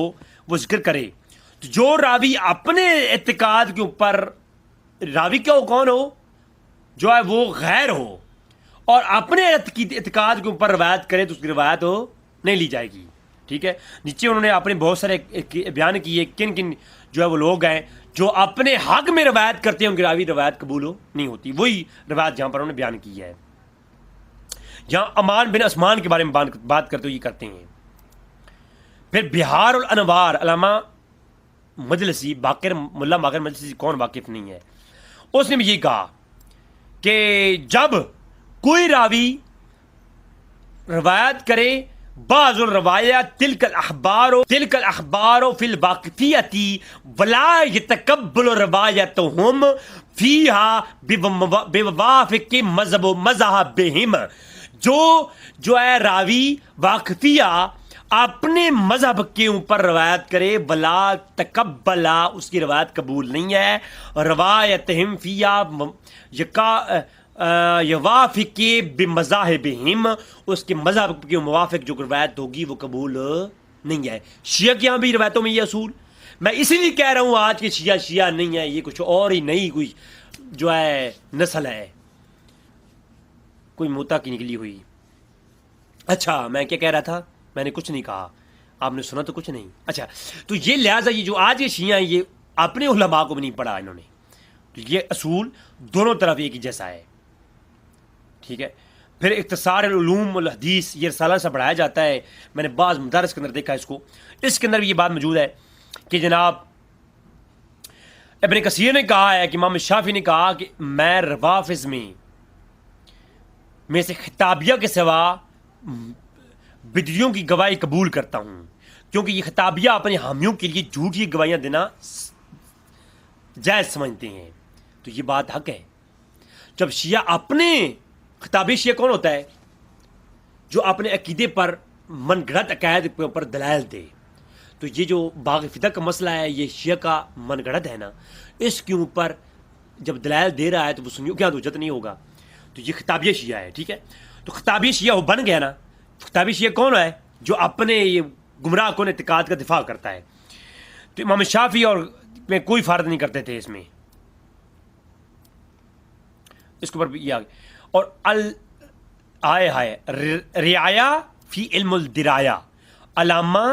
وہ ذکر کرے. تو جو راوی اپنے اعتقاد کے اوپر راوی کیا ہو کون ہو جو ہے وہ غیر ہو اور اپنے اعتقاد کے اوپر روایت کرے تو اس کی روایت ہو نہیں لی جائے گی. ٹھیک ہے. نیچے انہوں نے اپنے بہت سارے بیان کیے کن کن جو ہے وہ لوگ ہیں جو اپنے حق میں روایت کرتے ہیں ان کی راوی روایت قبول ہو نہیں ہوتی. وہی روایت جہاں پر انہوں نے بیان کی ہے. جہاں امان بن عثمان کے بارے میں بات کرتے ہوئے یہ کرتے ہیں. پھر بہار الانوار علامہ مجلسی ملا باقر مجلسی کون واقف نہیں ہے، اس نے بھی یہ کہا کہ جب کوئی راوی روایت کرے بعض الروایات تلک الاخبار فی الواقفیت ولا یتقبل روایتهم فیہا بوافق مذہبہم. جو ہے راوی واقفیہ اپنے مذہب کے اوپر روایت کرے ولا تقبلا اس کی روایت قبول نہیں ہے. روایتہم فیہا یوافق بمذاہبہم اس کے مذہب کے موافق جو روایت ہوگی وہ قبول نہیں ہے. شیعہ کے یہاں بھی روایتوں میں یہ اصول. میں اسی لیے کہہ رہا ہوں آج کے شیعہ نہیں ہے، یہ کچھ اور ہی نہیں کوئی جو ہے نسل ہے کوئی موتا کی نکلی ہوئی. اچھا میں کیا کہہ رہا تھا؟ میں نے کچھ نہیں کہا، آپ نے سنا تو کچھ نہیں. اچھا تو یہ لہٰذا یہ جو آج کے شیعہ ہیں یہ اپنے علماء کو بھی نہیں پڑھا انہوں نے. تو یہ اصول دونوں طرف ایک ہی جیسا ہے. ٹھیک ہے. پھر اختصار العلوم الحدیث یہ رسالہ سے پڑھایا جاتا ہے. میں نے بعض مدارس کے اندر دیکھا اس کے اندر بھی یہ بات موجود ہے کہ جناب ابن کثیر نے کہا ہے کہ امام شافعی نے کہا کہ میں روافظ میں سے خطابیہ کے سوا بدعیوں کی گواہی قبول کرتا ہوں، کیونکہ یہ خطابیہ اپنے حامیوں کے لیے جھوٹی گواہیاں دینا جائز سمجھتے ہیں. تو یہ بات حق ہے. جب شیعہ اپنے خطابی شیعہ کون ہوتا ہے؟ جو اپنے عقیدے پر من گھڑت عقائد کے اوپر دلائل دے. تو یہ جو باغ فتح کا مسئلہ ہے یہ شیعہ کا من گھڑت ہے نا، اس کے اوپر جب دلائل دے رہا ہے تو وہ سنیوں کیا حجت نہیں ہوگا. تو یہ خطابیہ شیعہ ہے. ٹھیک ہے. تو خطابیہ شیعہ وہ بن گیا نا. خطابی شیعہ کون ہے؟ جو اپنے یہ گمراہ کن اعتقاد کا دفاع کرتا ہے. تو امام شافعی اور میں کوئی فرق نہیں کرتے تھے اس میں. اس کے اوپر بھی یہ آگے. اور رعایا فی علم الدرایا علامہ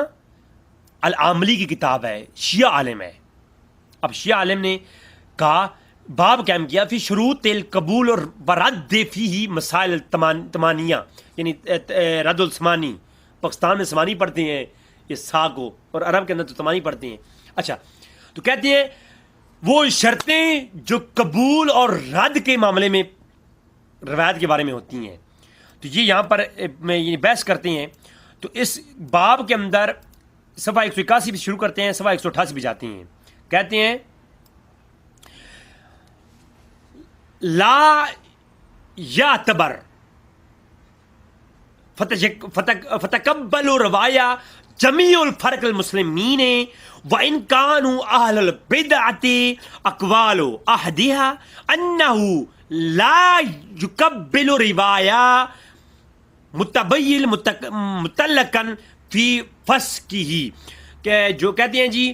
العاملی کی کتاب ہے، شیعہ عالم ہے. اب شیعہ عالم نے کہا باب قائم کیا فی شروط القبول اور رد فیہ مسائل تمانیہ، یعنی رد الثمانی. پاکستان میں ثمانی پڑھتے ہیں یہ سا کو، اور عرب کے اندر تو تمانی پڑھتے ہیں. اچھا تو کہتے ہیں وہ شرطیں جو قبول اور رد کے معاملے میں روایت کے بارے میں ہوتی ہیں. تو یہ یہاں پر میں یہ بحث کرتے ہیں. تو اس باب کے اندر صفحہ 181 بھی شروع کرتے ہیں، صفحہ 188 بھی جاتی ہیں. کہتے ہیں لا یعتبر فتقبلوا روایا جمیع الفرق المسلمین وان كانوا اهل البدعة اقوال احدها انه لا يقبل روایا متبین متعلقا فی فسقہ، کہ جو کہتے ہیں جی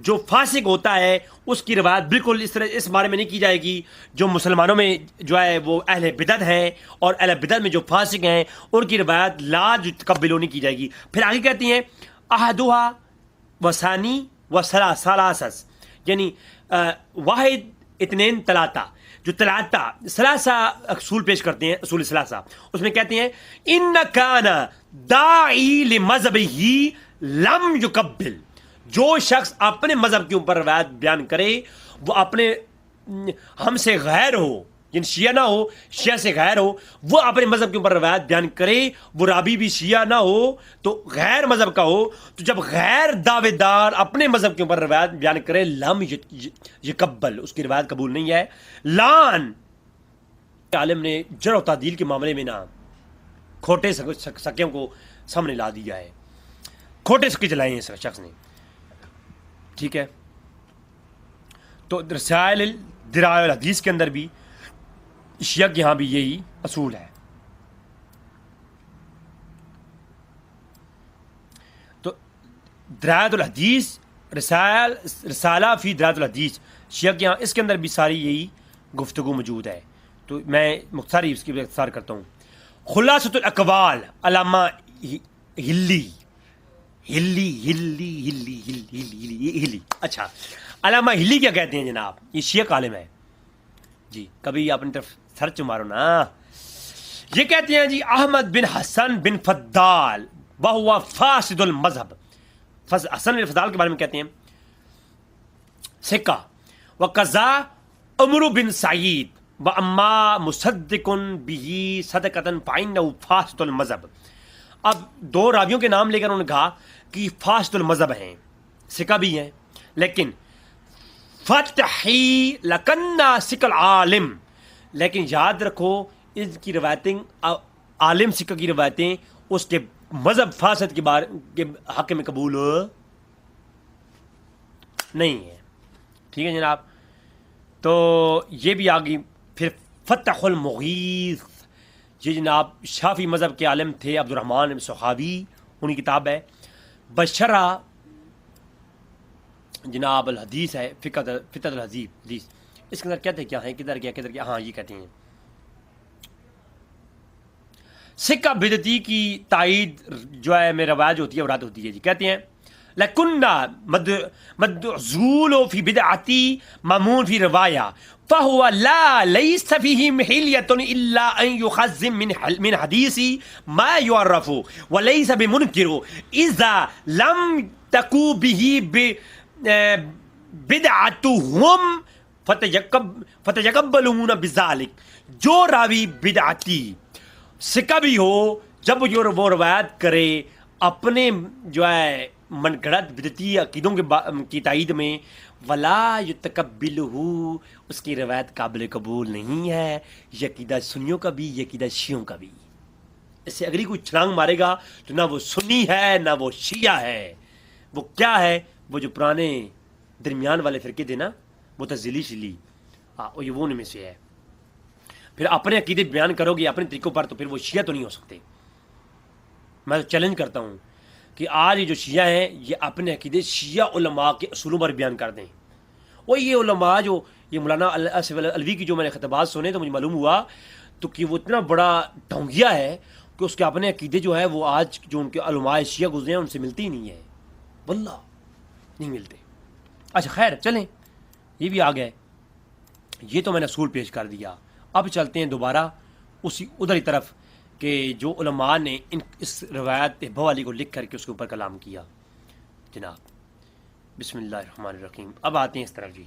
جو فاسق ہوتا ہے اس کی روایت بالکل اس طرح اس بارے میں نہیں کی جائے گی جو مسلمانوں میں جو ہے وہ اہل بدعت ہیں، اور اہل بدعت میں جو فاسق ہیں ان کی روایت لا تقبل نہیں کی جائے گی. پھر آگے کہتی ہیں احدھا وثانی و ثلاثس، یعنی واحد اثنین ثلاثہ، جو ثلاثہ اصول پیش کرتے ہیں، اصول ثلاثہ، اس میں کہتے ہیں ان کان داعی لمذہبہ لم یقبل، جو شخص اپنے مذہب کے اوپر روایت بیان کرے وہ اپنے ہم سے غیر ہو، یعنی شیعہ نہ ہو، شیعہ سے غیر ہو، وہ اپنے مذہب کے اوپر روایت بیان کرے، وہ راوی بھی شیعہ نہ ہو تو غیر مذہب کا ہو، تو جب غیر دعوے دار اپنے مذہب کے اوپر روایت بیان کرے لم یقبل، اس کی روایت قبول نہیں ہے. لان عالم نے جرح و تعدیل کے معاملے میں نا کھوٹے سکیوں کو سامنے لا دیا ہے، کھوٹے سکے چلائے ہیں اس شخص نے. ٹھیک ہے، تو رسائل درائع الحدیث کے اندر بھی شیعہ کے ہاں بھی یہی اصول ہے. تو درائع الحدیث رسالہ فی درائع الحدیث شیعہ کے ہاں اس کے اندر بھی ساری یہی گفتگو موجود ہے. تو میں مختصر اس کی اختصار کرتا ہوں. خلاصۃ الاقوال علامہ ہلی اچھا، علامہ ہلی کیا کہتے ہیں جناب؟ یہ شیعہ عالم ہے جی، کبھی اپنی طرف سرچ مارو نا. یہ کہتے ہیں جی احمد بن حسن بن فضال وہو فاسد المذہب، حسن بن فضال کے بارے میں کہتے ہیں سکہ، وقضا عمرو بن سعید واما مصدق به صدقۃ فانه فاسد المذہب. اب دو راویوں کے نام لے کر انہوں نے کہا کہ فاسد المذہب ہیں، سکہ بھی ہیں، لیکن فتحی لکنا سکل عالم، لیکن یاد رکھو اس کی روایتیں عالم سکہ کی روایتیں اس کے مذہب فاسد کے حق میں قبول نہیں ہے. ٹھیک ہے جناب، تو یہ بھی آگئی. پھر فتح المغیث، یہ جناب شافی مذہب کے عالم تھے عبد الرحمن بن سخاوی، انہی کتاب ہے بشرہ جناب الحدیث ہے، فقہ الحدیث. اس کے اندر کہتے کیا ہیں، کدھر کیا ہاں یہ کہتے ہیں سکہ بدعتی کی تائید جو ہے میں روایت ہوتی ہے اور رد ہوتی ہے جی. کہتے ہیں لکنہ مدعزول فی بدعتی مامون فی روایہ فہو لا لیس فیہ محلیۃ الا ان یخزم من حدیثی ما یعرف ولیس بمنکر اذا لم تکو بہ بدعتہم فتیقبلون بذالک. جو راوی بدعتی سکہ بھی ہو، جب وہ روایت کرے اپنے جو ہے من گھڑت بدعتی عقیدوں کی تائید میں، ولا یتقبلہ، اس کی روایت قابل قبول نہیں ہے. یہ عقیدہ سنیوں کا بھی، یہ عقیدہ شیعوں کا بھی. اس سے اگر کوئی چھلانگ مارے گا تو نہ وہ سنی ہے نہ وہ شیعہ ہے. وہ کیا ہے؟ وہ جو پرانے درمیان والے فرقے تھے نا، معتزلی شلی، وہ ان میں سے ہے. پھر اپنے عقیدے بیان کرو گے اپنے طریقوں پر تو پھر وہ شیعہ تو نہیں ہو سکتے. میں تو چیلنج کرتا ہوں کہ آج یہ جو شیعہ ہیں یہ اپنے عقیدے شیعہ علماء کے اصولوں پر بیان کر دیں. اور یہ علماء جو یہ مولانا آصف العلوی کی جو میں نے خطبات سنے تو مجھے معلوم ہوا تو کہ وہ اتنا بڑا ڈھونگیا ہے کہ اس کے اپنے عقیدے جو ہے وہ آج جو ان کے علماء شیعہ گزرے ہیں ان سے ملتے ہی نہیں ہیں، واللہ نہیں ملتے. اچھا خیر چلیں، یہ بھی آ گئے، یہ تو میں نے اصول پیش کر دیا. اب چلتے ہیں دوبارہ اسی ادھر طرف کہ جو علماء نے اس روایت بوالی کو لکھ کر کے اس کے اوپر کلام کیا. جناب بسم اللہ الرحمن الرحیم. اب آتے ہیں اس طرف جی.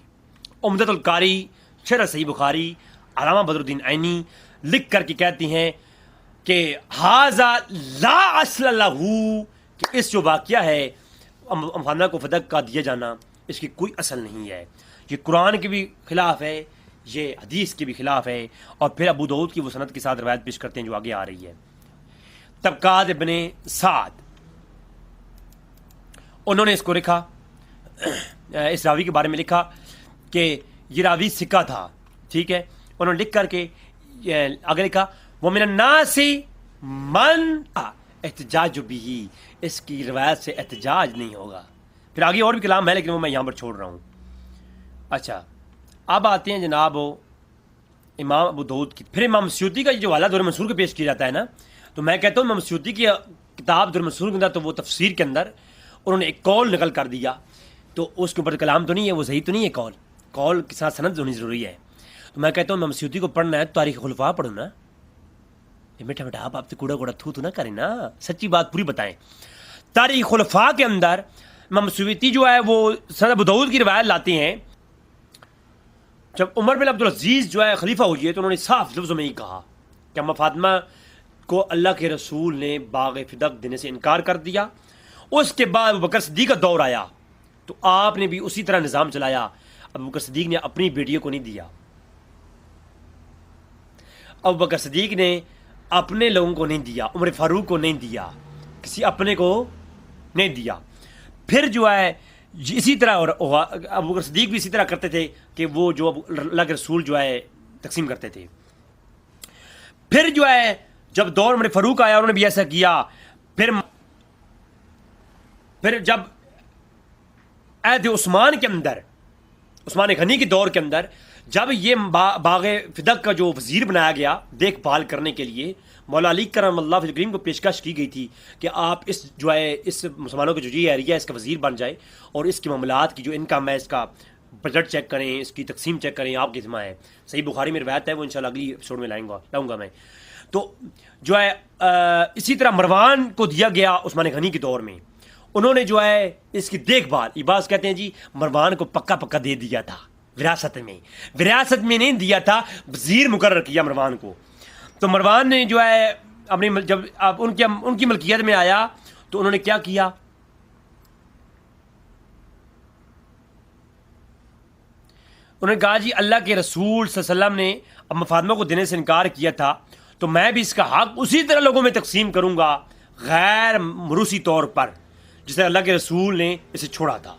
عمدۃ القاری شرح صحیح بخاری علامہ بدر الدین عینی لکھ کر کے کہتے ہیں کہ ھذا لا اصل لہ، کہ اس جو واقعہ ہے فاطمہ کو فدق کا دیا جانا اس کی کوئی اصل نہیں ہے. یہ قرآن کے بھی خلاف ہے, یہ حدیث کے بھی خلاف ہے. اور پھر ابو داؤد کی وہ سند کے ساتھ روایت پیش کرتے ہیں جو آگے آ رہی ہے. طبقات ابن سعد انہوں نے اس کو لکھا, اس راوی کے بارے میں لکھا کہ یہ راوی سکہ تھا, ٹھیک ہے. انہوں نے لکھ کر کے آگے لکھا وَمِنَ النَّاسِ مَنْ احتجاج بھی, اس کی روایت سے احتجاج نہیں ہوگا. پھر آگے اور بھی کلام ہے لیکن وہ میں یہاں پر چھوڑ رہا ہوں. اچھا, اب آتے ہیں جناب امام ابو داؤد کی. پھر امام سیوطی کا جو حوالہ دور منصور کو پیش کیا جاتا ہے نا, تو میں کہتا ہوں امام سیوطی کی کتاب دور منصور کے اندر, تو وہ تفسیر کے اندر انہوں نے ایک قول نقل کر دیا, تو اس کے اوپر کلام تو نہیں ہے, وہ صحیح تو نہیں ہے. قول کے ساتھ سند ہونی ضروری ہے. تو میں کہتا ہوں امام سیوطی کو پڑھنا ہے تو تاریخ خلفاء پڑھو نا. بیٹا بیٹا آپ سے کوڑا کوڑا تھو تو نہ کریں نا, سچی بات پوری بتائیں. تاریخ خلفاء کے اندر امام سیوطی جو ہے وہ سند ابو داؤد کی روایت لاتے ہیں. جب عمر بن عبدالعزیز جو ہے خلیفہ ہوئی ہے تو انہوں نے صاف لفظوں میں ہی کہا کہ اما فاطمہ کو اللہ کے رسول نے باغ فدق دینے سے انکار کر دیا. اس کے بعد ابو بکر صدیق کا دور آیا تو آپ نے بھی اسی طرح نظام چلایا. ابو بکر صدیق نے اپنی بیٹیوں کو نہیں دیا, ابو بکر صدیق نے اپنے لوگوں کو نہیں دیا, عمر فاروق کو نہیں دیا, کسی اپنے کو نہیں دیا. پھر جو ہے اسی طرح, اور ابو بکر صدیق بھی اسی طرح کرتے تھے کہ وہ جو اللہ کے رسول جو ہے تقسیم کرتے تھے. پھر جو ہے جب دور عمر فاروق آیا انہوں نے بھی ایسا کیا. پھر جب عہد عثمان کے اندر, عثمان غنی کے دور کے اندر, جب یہ باغ فدق کا جو وزیر بنایا گیا دیکھ بھال کرنے کے لیے, مولا علی کرم اللہ وجہ کریم کو پیشکش کی گئی تھی کہ آپ اس جو ہے اس مسلمانوں کا جو یہ ایریا ہے اس کا وزیر بن جائے اور اس کی معاملات کی جو انکم ہے اس کا بجٹ چیک کریں, اس کی تقسیم چیک کریں, آپ کی ذمہ ہے. صحیح بخاری میں روایت ہے, وہ انشاءاللہ اگلی ایپیسوڈ میں لاؤں گا میں. تو جو ہے اسی طرح مروان کو دیا گیا عثمان غنی کے دور میں, انہوں نے جو ہے اس کی دیکھ بھال, عباس کہتے ہیں جی مروان کو پکا پکا دے دیا تھا وراثت میں نہیں دیا تھا, وزیر مقرر کیا مروان کو. تو مروان نے جو ہے اپنی جب اب ان کی ملکیت میں آیا تو انہوں نے کیا کیا, انہوں نے کہا جی اللہ کے رسول صلی اللہ علیہ وسلم نے اما فاطمہ کو دینے سے انکار کیا تھا تو میں بھی اس کا حق اسی طرح لوگوں میں تقسیم کروں گا غیر موروثی طور پر جس طرح اللہ کے رسول نے اسے چھوڑا تھا.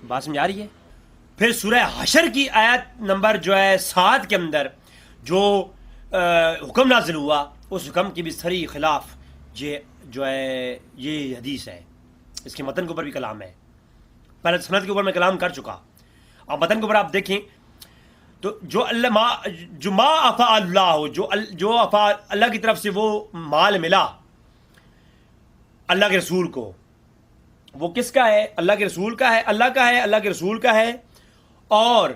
بات سمجھ آ رہی ہے؟ پھر سورہ حشر کی آیت نمبر جو ہے 7 کے اندر جو حکم نازل ہوا اس حکم کی بھی صریح خلاف یہ جو ہے یہ حدیث ہے. اس کے متن کے اوپر بھی کلام ہے, پہلے سند کے اوپر میں کلام کر چکا. اب متن کے اوپر آپ دیکھیں تو جو ما افا اللہ ہو, جو افا اللہ کی طرف سے وہ مال ملا اللہ کے رسول کو, وہ کس کا ہے؟ اللہ کے رسول کا ہے, اللہ کا ہے, اللہ کے رسول کا ہے, اور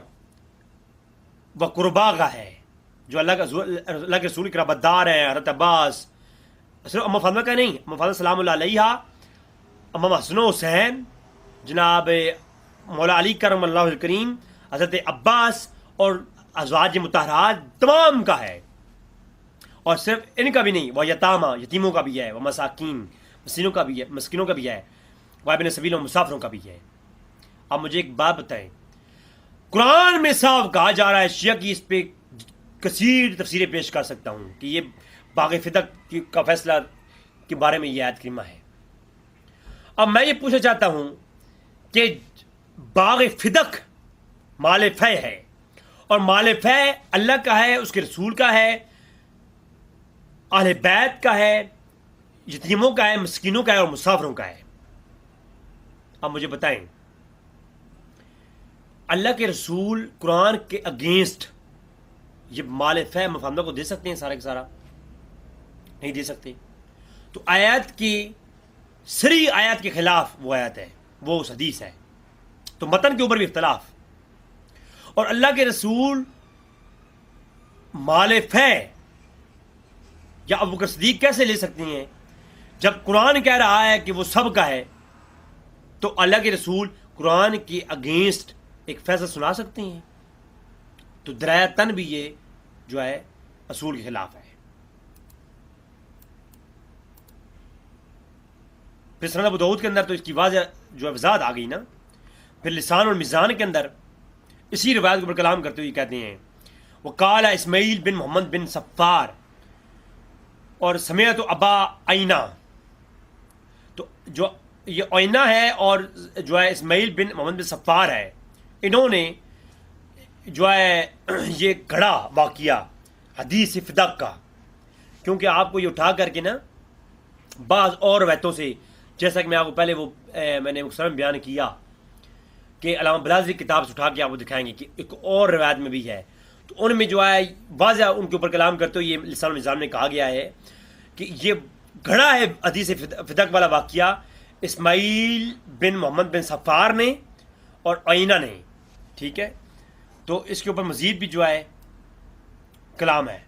وہ قربا کا ہے جو اللہ کے رسول کے قرابت دار ہیں. حضرت عباس, صرف اما فاطمہ کا نہیں, اما فاطمہ سلام اللہ علیہ, اما حسن و حسین, جناب مولا علی کرم اللہ وجہ کریم, حضرت عباس اور ازواج مطہرات تمام کا ہے. اور صرف ان کا بھی نہیں, وہ یتامہ یتیموں کا بھی ہے, وہ مساکین مسکینوں کا بھی ہے, وہ ابن سبیل و مسافروں کا بھی ہے. اب مجھے ایک بات بتائیں, قرآن میں صاف کہا جا رہا ہے, شیعہ کی اس پہ کثیر تفسیریں پیش کر سکتا ہوں کہ یہ باغ فدق کا فیصلہ کے بارے میں یہ آیت کریمہ ہے. اب میں یہ پوچھنا چاہتا ہوں کہ باغ فدق مال فے ہے, اور مال فے اللہ کا ہے, اس کے رسول کا ہے, اہل بیت کا ہے, یتیموں کا ہے, مسکینوں کا ہے اور مسافروں کا ہے. اب مجھے بتائیں اللہ کے رسول قرآن کے اگینسٹ یہ مال فے مفاہمہ کو دے سکتے ہیں سارا کا سارا؟ نہیں دے سکتے. تو آیات کی سری آیات کے خلاف وہ آیت ہے, وہ اس حدیث ہے. تو متن کے اوپر بھی اختلاف, اور اللہ کے رسول مال فے یا ابو بکر صدیق کیسے لے سکتے ہیں جب قرآن کہہ رہا ہے کہ وہ سب کا ہے؟ تو اللہ کے رسول قرآن کے اگینسٹ ایک فیصلہ سنا سکتے ہیں؟ تو درایتاً بھی یہ جو ہے اصول کے خلاف ہے. پھر سند ابو داؤد کے اندر تو اس کی واضح جو وضاحت آ گئی نا. پھر لسان والمیزان کے اندر اسی روایت کے اوپر کلام کرتے ہوئے کہتے ہیں وقال اسماعیل بن محمد بن صفار اور سمیعت ابا عینہ. تو جو یہ عینہ ہے اور جو ہے اسماعیل بن محمد بن صفار ہے، انہوں نے جو ہے یہ گھڑا واقعہ حدیث فدق کا، کیونکہ آپ کو یہ اٹھا کر کے نا بعض اور روایتوں سے، جیسا کہ میں آپ کو پہلے وہ میں نے مختصراً بیان کیا کہ علامہ بلازری کتاب سے اٹھا کے آپ کو دکھائیں گے کہ ایک اور روایت میں بھی ہے، تو ان میں جو ہے واضح ان کے اوپر کلام کرتے ہوئے یہ لسان المیزان میں کہا گیا ہے کہ یہ گھڑا ہے حدیث فدق والا واقعہ اسماعیل بن محمد بن صفار نے اور عینہ نے. ٹھیک ہے، تو اس کے اوپر مزید بھی جو ہے کلام ہے.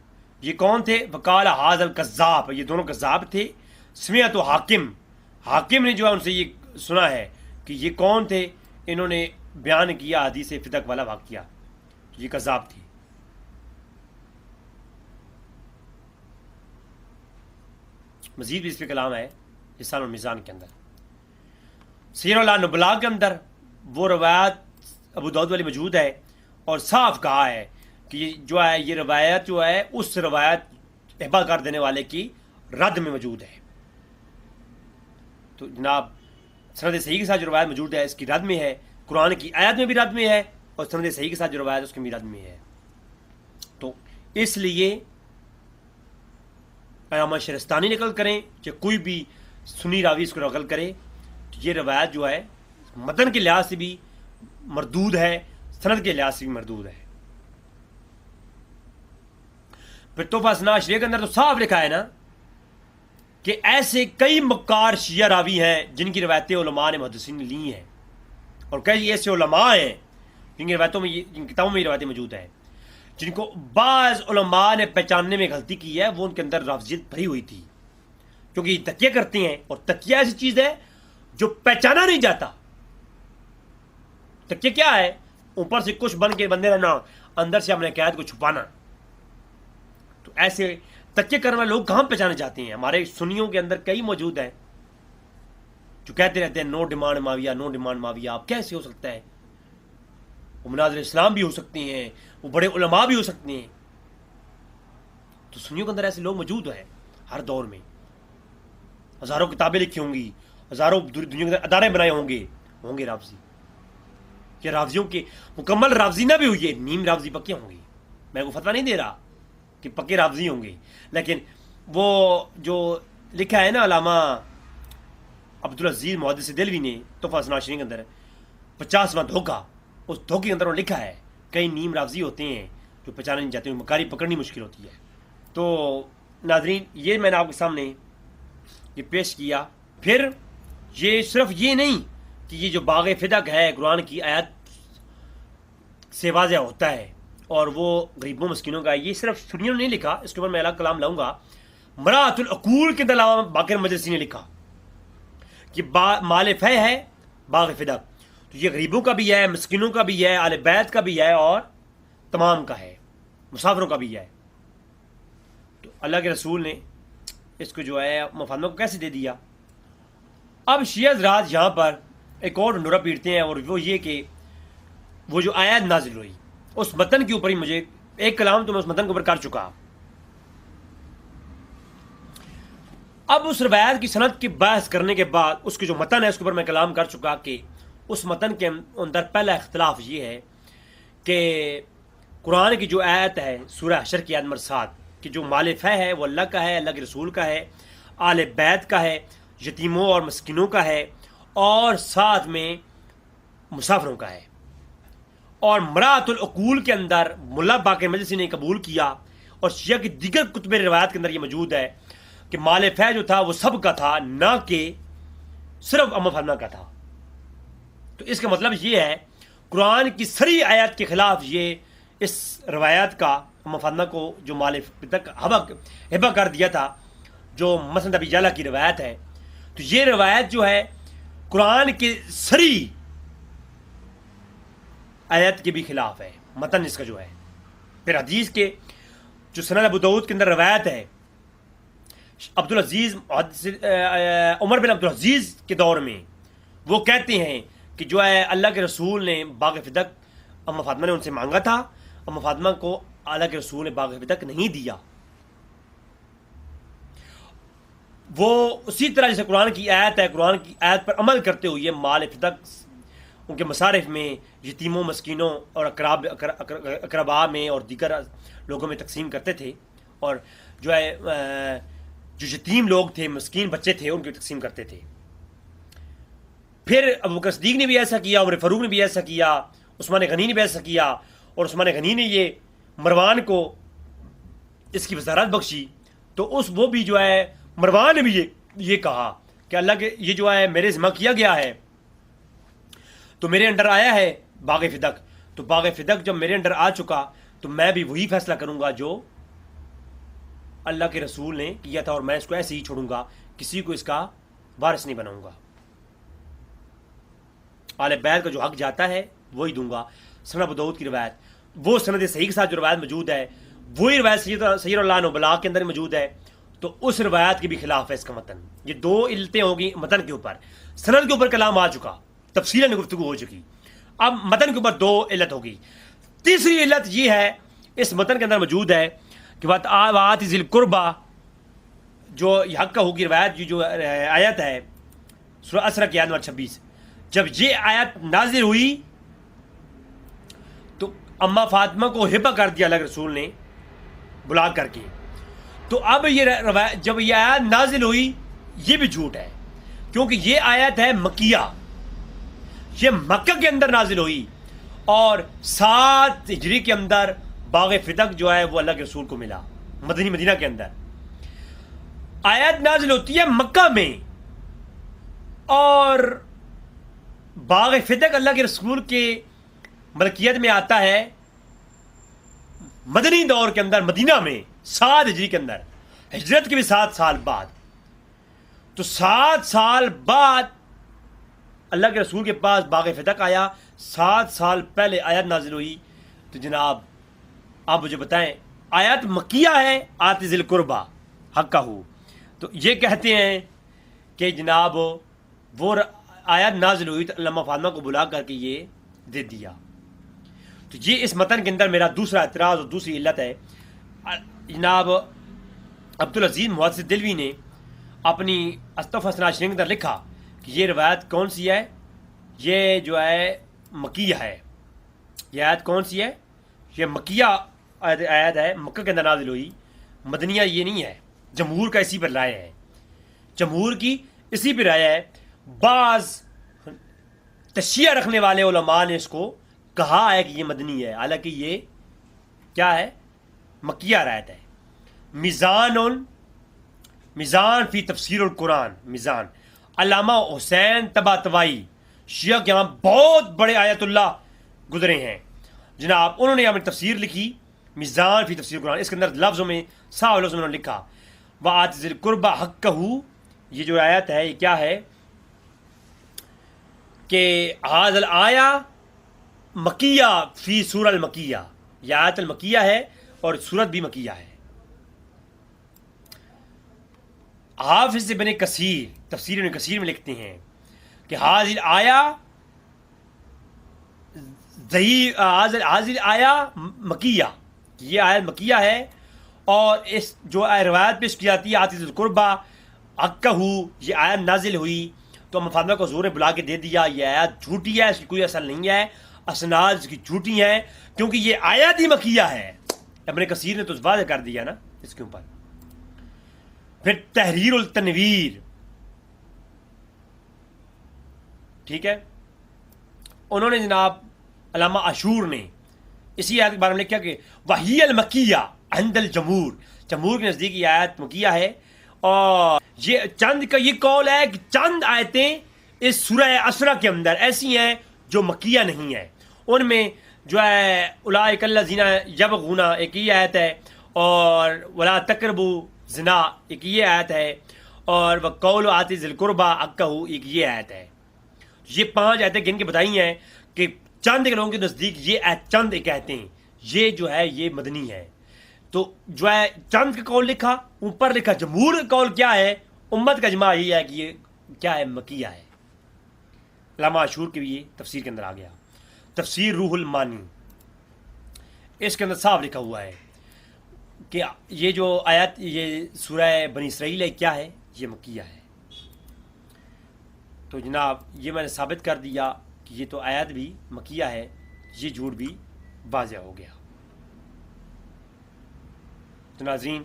یہ کون تھے؟ وقال حاذ الکذاب، یہ دونوں کذاب تھے. سمیعت حاکم، حاکم نے جو ہے ان سے یہ سنا ہے کہ یہ کون تھے، انہوں نے بیان کیا حدیث فدق والا واقعہ، یہ کذاب تھی. مزید بھی اس پہ کلام ہے لسان المیزان کے اندر. سیر اعلام نبلاء کے اندر وہ روایت ابو داؤد والی موجود ہے اور صاف کہا ہے کہ جو ہے یہ روایت جو ہے اس روایت ہبہ کر دینے والے کی رد میں موجود ہے. تو جناب سند صحیح کے ساتھ جو روایت موجود ہے اس کی رد میں ہے، قرآن کی آیت میں بھی رد میں ہے اور سند صحیح کے ساتھ جو روایت ہے اس کی بھی رد میں ہے. تو اس لیے علامہ شہرستانی نقل کریں کہ کوئی بھی سنی راوی اس کو نقل کرے تو یہ روایت جو ہے متن کے لحاظ سے بھی مردود ہے، سند کے لحاظ سے بھی مردود ہے. پھر تحفہ اثنا عشریہ کے اندر تو صاف لکھا ہے نا کہ ایسے کئی مکار شیعہ راوی ہیں جن کی روایتیں علماء نے محدثین نے لی ہیں، اور کئی ایسے علماء ہیں جن کی روایتوں میں جن کتابوں میں یہ روایتیں موجود ہیں جن کو بعض علماء نے پہچاننے میں غلطی کی ہے، وہ ان کے اندر رافضیت بھری ہوئی تھی، کیونکہ یہ تکیہ کرتے ہیں اور تکیہ ایسی چیز ہے جو پہچانا نہیں جاتا. تکیہ کیا ہے؟ اوپر سے کچھ بن کے بندے رہنا، اندر سے اپنے عقائد کو چھپانا. تو ایسے تکیہ کرنے والے لوگ کہاں پہچانے جاتے ہیں؟ ہمارے سنیوں کے اندر کئی موجود ہیں جو کہتے رہتے ہیں نو ڈیمانڈ معاویہ، نو ڈیمانڈ معاویہ. آپ کیسے ہو سکتا ہے؟ وہ مناظر اسلام بھی ہو سکتے ہیں، وہ بڑے علماء بھی ہو سکتے ہیں. تو سنیوں کے اندر ایسے لوگ موجود ہیں ہر دور میں. ہزاروں کتابیں لکھی ہوں گی، ہزاروں دنیا کے اندر ادارے بنائے ہوں گے رافضی. کہ رافضیوں کے مکمل رافضی نہ بھی ہوئی ہے، نیم رافضی پکے ہوں گے. میں کو فتویٰ نہیں دے رہا کہ پکے رافضی ہوں گے، لیکن وہ جو لکھا ہے نا علامہ عبدالعزیز محدث دہلوی نے تحفہ اثنا عشریہ کے اندر 50واں دھوکہ، اس دھوکے کے اندر انہوں نے لکھا ہے کئی نیم رافضی ہوتے ہیں جو پہچانے نہیں جاتے، مکاری پکڑنی مشکل ہوتی ہے. تو ناظرین یہ میں نے آپ کے سامنے یہ پیش کیا. پھر یہ صرف یہ نہیں کہ یہ جو باغ فدق ہے قرآن کی آیت سے واضح ہوتا ہے اور وہ غریبوں مسکینوں کا ہے، یہ صرف سنیوں نے نہیں لکھا، اس کے اوپر میں الگ کلام لاؤں گا. مراۃ العقول کے علاوہ باقر مجلسی نے لکھا کہ مال فہ ہے باغ فدق، تو یہ غریبوں کا بھی ہے، مسکینوں کا بھی ہے، اہل بیت کا بھی ہے اور تمام کا ہے، مسافروں کا بھی ہے. تو اللہ کے رسول نے اس کو جو ہے مفاہمہ کو کیسے دے دیا. اب شیعہ حضرات یہاں پر ایک اور ڈھنڈورا پیٹتے ہیں، اور وہ یہ کہ وہ جو آیت نازل ہوئی اس متن کے اوپر ہی مجھے ایک کلام تو میں اس متن کے اوپر کر چکا. اب اس روایت کی سند کی بحث کرنے کے بعد اس کے جو متن ہے اس کے اوپر میں کلام کر چکا کہ اس متن کے اندر پہلا اختلاف یہ ہے کہ قرآن کی جو آیت ہے سورہ حشر کی آیت نمبر 7 کہ جو مال فہ ہے وہ اللہ کا ہے، اللہ کے رسول کا ہے، آل بیت کا ہے، یتیموں اور مسکینوں کا ہے اور ساتھ میں مسافروں کا ہے. اور مراۃ العقول کے اندر ملا باقر مجلسی نے قبول کیا اور شیعہ کی دیگر کتب روایات کے اندر یہ موجود ہے کہ مال فہ جو تھا وہ سب کا تھا، نہ کہ صرف اما فرما کا تھا. تو اس کا مطلب یہ ہے قرآن کی سری آیات کے خلاف یہ اس روایت کا اما فرما کو جو مال تک ہبہ کر دیا تھا جو مسند ابی جعلہ کی روایت ہے، تو یہ روایت جو ہے قرآن کے سری آیت کے بھی خلاف ہے، متن اس کا جو ہے. پھر حدیث کے جو سند ابو داؤد کے اندر روایت ہے عبدالعزیز عمر بن عبدالعزیز کے دور میں وہ کہتے ہیں کہ جو ہے اللہ کے رسول نے باغ فدق اما فاطمہ نے ان سے مانگا تھا، اما فاطمہ کو اللہ کے رسول نے باغ فدق نہیں دیا. وہ اسی طرح جیسے قرآن کی آیت ہے، قرآن کی آیت پر عمل کرتے ہوئے مال فدق ان کے مصارف میں یتیموں، مسکینوں اور اقربا میں اور دیگر لوگوں میں تقسیم کرتے تھے، اور جو ہے جو یتیم لوگ تھے، مسکین بچے تھے، ان کی تقسیم کرتے تھے. پھر ابوبکر صدیق نے بھی ایسا کیا، عمر فاروق نے بھی ایسا کیا، عثمان غنی نے بھی ایسا کیا، اور عثمان غنی نے یہ مروان کو اس کی وزارت بخشی. تو وہ بھی جو ہے مروان نے بھی یہ کہا کہ اللہ کے یہ جو ہے میرے ذمہ کیا گیا ہے تو میرے انڈر آیا ہے باغ فدق، تو باغ فدق جب میرے انڈر آ چکا تو میں بھی وہی فیصلہ کروں گا جو اللہ کے رسول نے کیا تھا، اور میں اس کو ایسے ہی چھوڑوں گا، کسی کو اس کا وارث نہیں بناؤں گا. آل بیت کا جو حق جاتا ہے وہی دوں گا. سنن ابو داؤد کی روایت، وہ سند صحیح کے ساتھ جو روایت موجود ہے وہی روایت سید اللہ عنہ بلاغ کے اندر موجود ہے، تو اس روایت کے بھی خلاف ہے اس کا متن. یہ دو علتیں ہوگی متن کے اوپر. سند کے اوپر کلام آ چکا، تفصیلاً گفتگو ہو چکی، اب متن کے اوپر دو علت ہوگی. تیسری علت یہ ہے اس متن کے اندر موجود ہے کہ وآت ذی القربیٰ، جو یہ حق کا ہوگی روایت جو آیت ہے سورہ اسرا کی آیت نمبر 26، جب یہ آیت نازل ہوئی تو اما فاطمہ کو ہبہ کر دیا اللہ کے رسول نے بلا کر کے. تو اب یہ روایت جب یہ آیت نازل ہوئی یہ بھی جھوٹ ہے، کیونکہ یہ آیت ہے مکیہ، یہ مکہ کے اندر نازل ہوئی، اور 7 ہجری کے اندر باغ فدق جو ہے وہ اللہ کے رسول کو ملا مدینہ کے اندر. آیت نازل ہوتی ہے مکہ میں، اور باغ فدق اللہ کے رسول کے ملکیت میں آتا ہے مدنی دور کے اندر مدینہ میں 7 ہجری کے اندر، ہجرت کے بھی 7 سال بعد. تو 7 سال بعد اللہ کے رسول کے پاس باغ فدق آیا، 7 سال پہلے آیت نازل ہوئی. تو جناب آپ مجھے بتائیں، آیت مکیہ ہے، آت ذی القربیٰ حق کا ہو، تو یہ کہتے ہیں کہ جناب وہ آیت نازل ہوئی تو علامہ فاطمہ کو بلا کر کے یہ دے دیا. تو یہ اس متن کے اندر میرا دوسرا اعتراض اور دوسری علت ہے. جناب عبدالعزیز محدث دلوی نے اپنی اصطفیٰ شریف کے اندر لکھا کہ یہ روایت کون سی ہے، یہ جو ہے مکیہ ہے. یہ آیت کون سی ہے؟ یہ مکیہ آیت ہے، مکہ کے اندر نازل ہوئی، مدنیہ یہ نہیں ہے. جمہور کا اسی پر رائے ہے، جمہور کی اسی پر رائے ہے. بعض تشیع رکھنے والے علماء نے اس کو کہا ہے کہ یہ مدنی ہے، حالانکہ یہ کیا ہے؟ مکیہ آیت ہے. میزان فی تفسیر القرآن، میزان علامہ حسین طباطبائی شیعہ کے یہاں بہت بڑے آیت اللہ گزرے ہیں جناب، انہوں نے اپنی تفسیر لکھی میزان فی تفسیر القرآن. اس کے اندر لفظوں میں صاف لفظوں میں انہوں نے لکھا وآت ذی القربیٰ حقہ. یہ جو آیت ہے یہ کیا ہے کہ ھذا الآیہ مکیہ فی سورہ المکیہ، یہ آیت المکیہ ہے اور سورت بھی مکیہ ہے. حافظ ابن کثیر تفسیر ابن کثیر میں لکھتے ہیں کہ حاضر آیا مکیہ، یہ آیت مکیہ ہے، اور اس جو روایت پیش کی جاتی ہے آت ذی القربیٰ حقہ، یہ آیت نازل ہوئی تو اما فاطمہ کو حضور نے بلا کے دے دیا. یہ آیت جھوٹی ہے، اس کی کوئی اصل نہیں ہے، اسناد اس کی جھوٹی ہیں، کیونکہ یہ آیت ہی مکیہ ہے. ابن کثیر نے تو واضح کر دیا نا اس کے اوپر. پھر تحریر التنویر، ٹھیک ہے، انہوں نے جناب علامہ عاشور نے اسی آیت کے بارے میں لکھا کہ وحی المکیہ عند الجمہور، جمہور کے نزدیک یہ آیت مکیہ ہے. اور یہ چند کا یہ قول ہے کہ چند آیتیں اس سورہ اسرا کے اندر ایسی ہیں جو مکیہ نہیں ہیں. ان میں جو ہے اولئک الذین یبغون ایک یہ آیت ہے، اور ولا تقربوا زنا ایک یہ آیت ہے، اور وقول آت ذی القربیٰ حقہ ایک یہ آیت ہے. یہ 5 آیتیں گن کے بتائی ہیں کہ چند کے لوگوں کے نزدیک یہ چند ایک آیتیں یہ جو ہے یہ مدنی ہے. تو جو ہے چند کا قول لکھا، اوپر لکھا جمہور کا قول کیا ہے، امت کا اجماع یہی ہے کہ یہ کیا ہے، مکیہ ہے۔ علامہ عاشور کے بھی یہ تفسیر کے اندر آ گیا، تفسیر روح المانی، اس کے اندر صاف لکھا ہوا ہے کہ یہ جو آیت، یہ سورہ بنی اسرائیل ہے، کیا ہے، یہ مکیہ ہے۔ تو جناب یہ میں نے ثابت کر دیا کہ یہ تو آیت بھی مکیہ ہے، یہ جھوٹ بھی واضح ہو گیا۔ تو ناظرین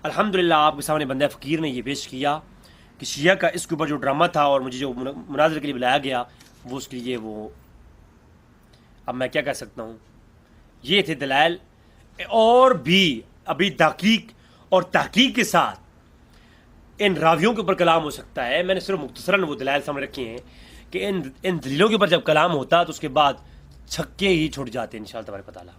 الحمدللہ آپ کے سامنے بندہ فقیر نے یہ پیش کیا کہ شیعہ کا اس کے اوپر جو ڈرامہ تھا اور مجھے جو مناظرے کے لیے بلایا گیا وہ اس کے لیے وہ، اب میں کیا کہہ سکتا ہوں، یہ تھے دلائل، اور بھی ابھی تحقیق اور تحقیق کے ساتھ ان راویوں کے اوپر کلام ہو سکتا ہے۔ میں نے صرف مختصراً وہ دلائل سامنے رکھے ہیں کہ ان دلیلوں کے اوپر جب کلام ہوتا ہے تو اس کے بعد چھکے ہی چھوٹ جاتے ہیں انشاءاللہ تبارک و تعالیٰ۔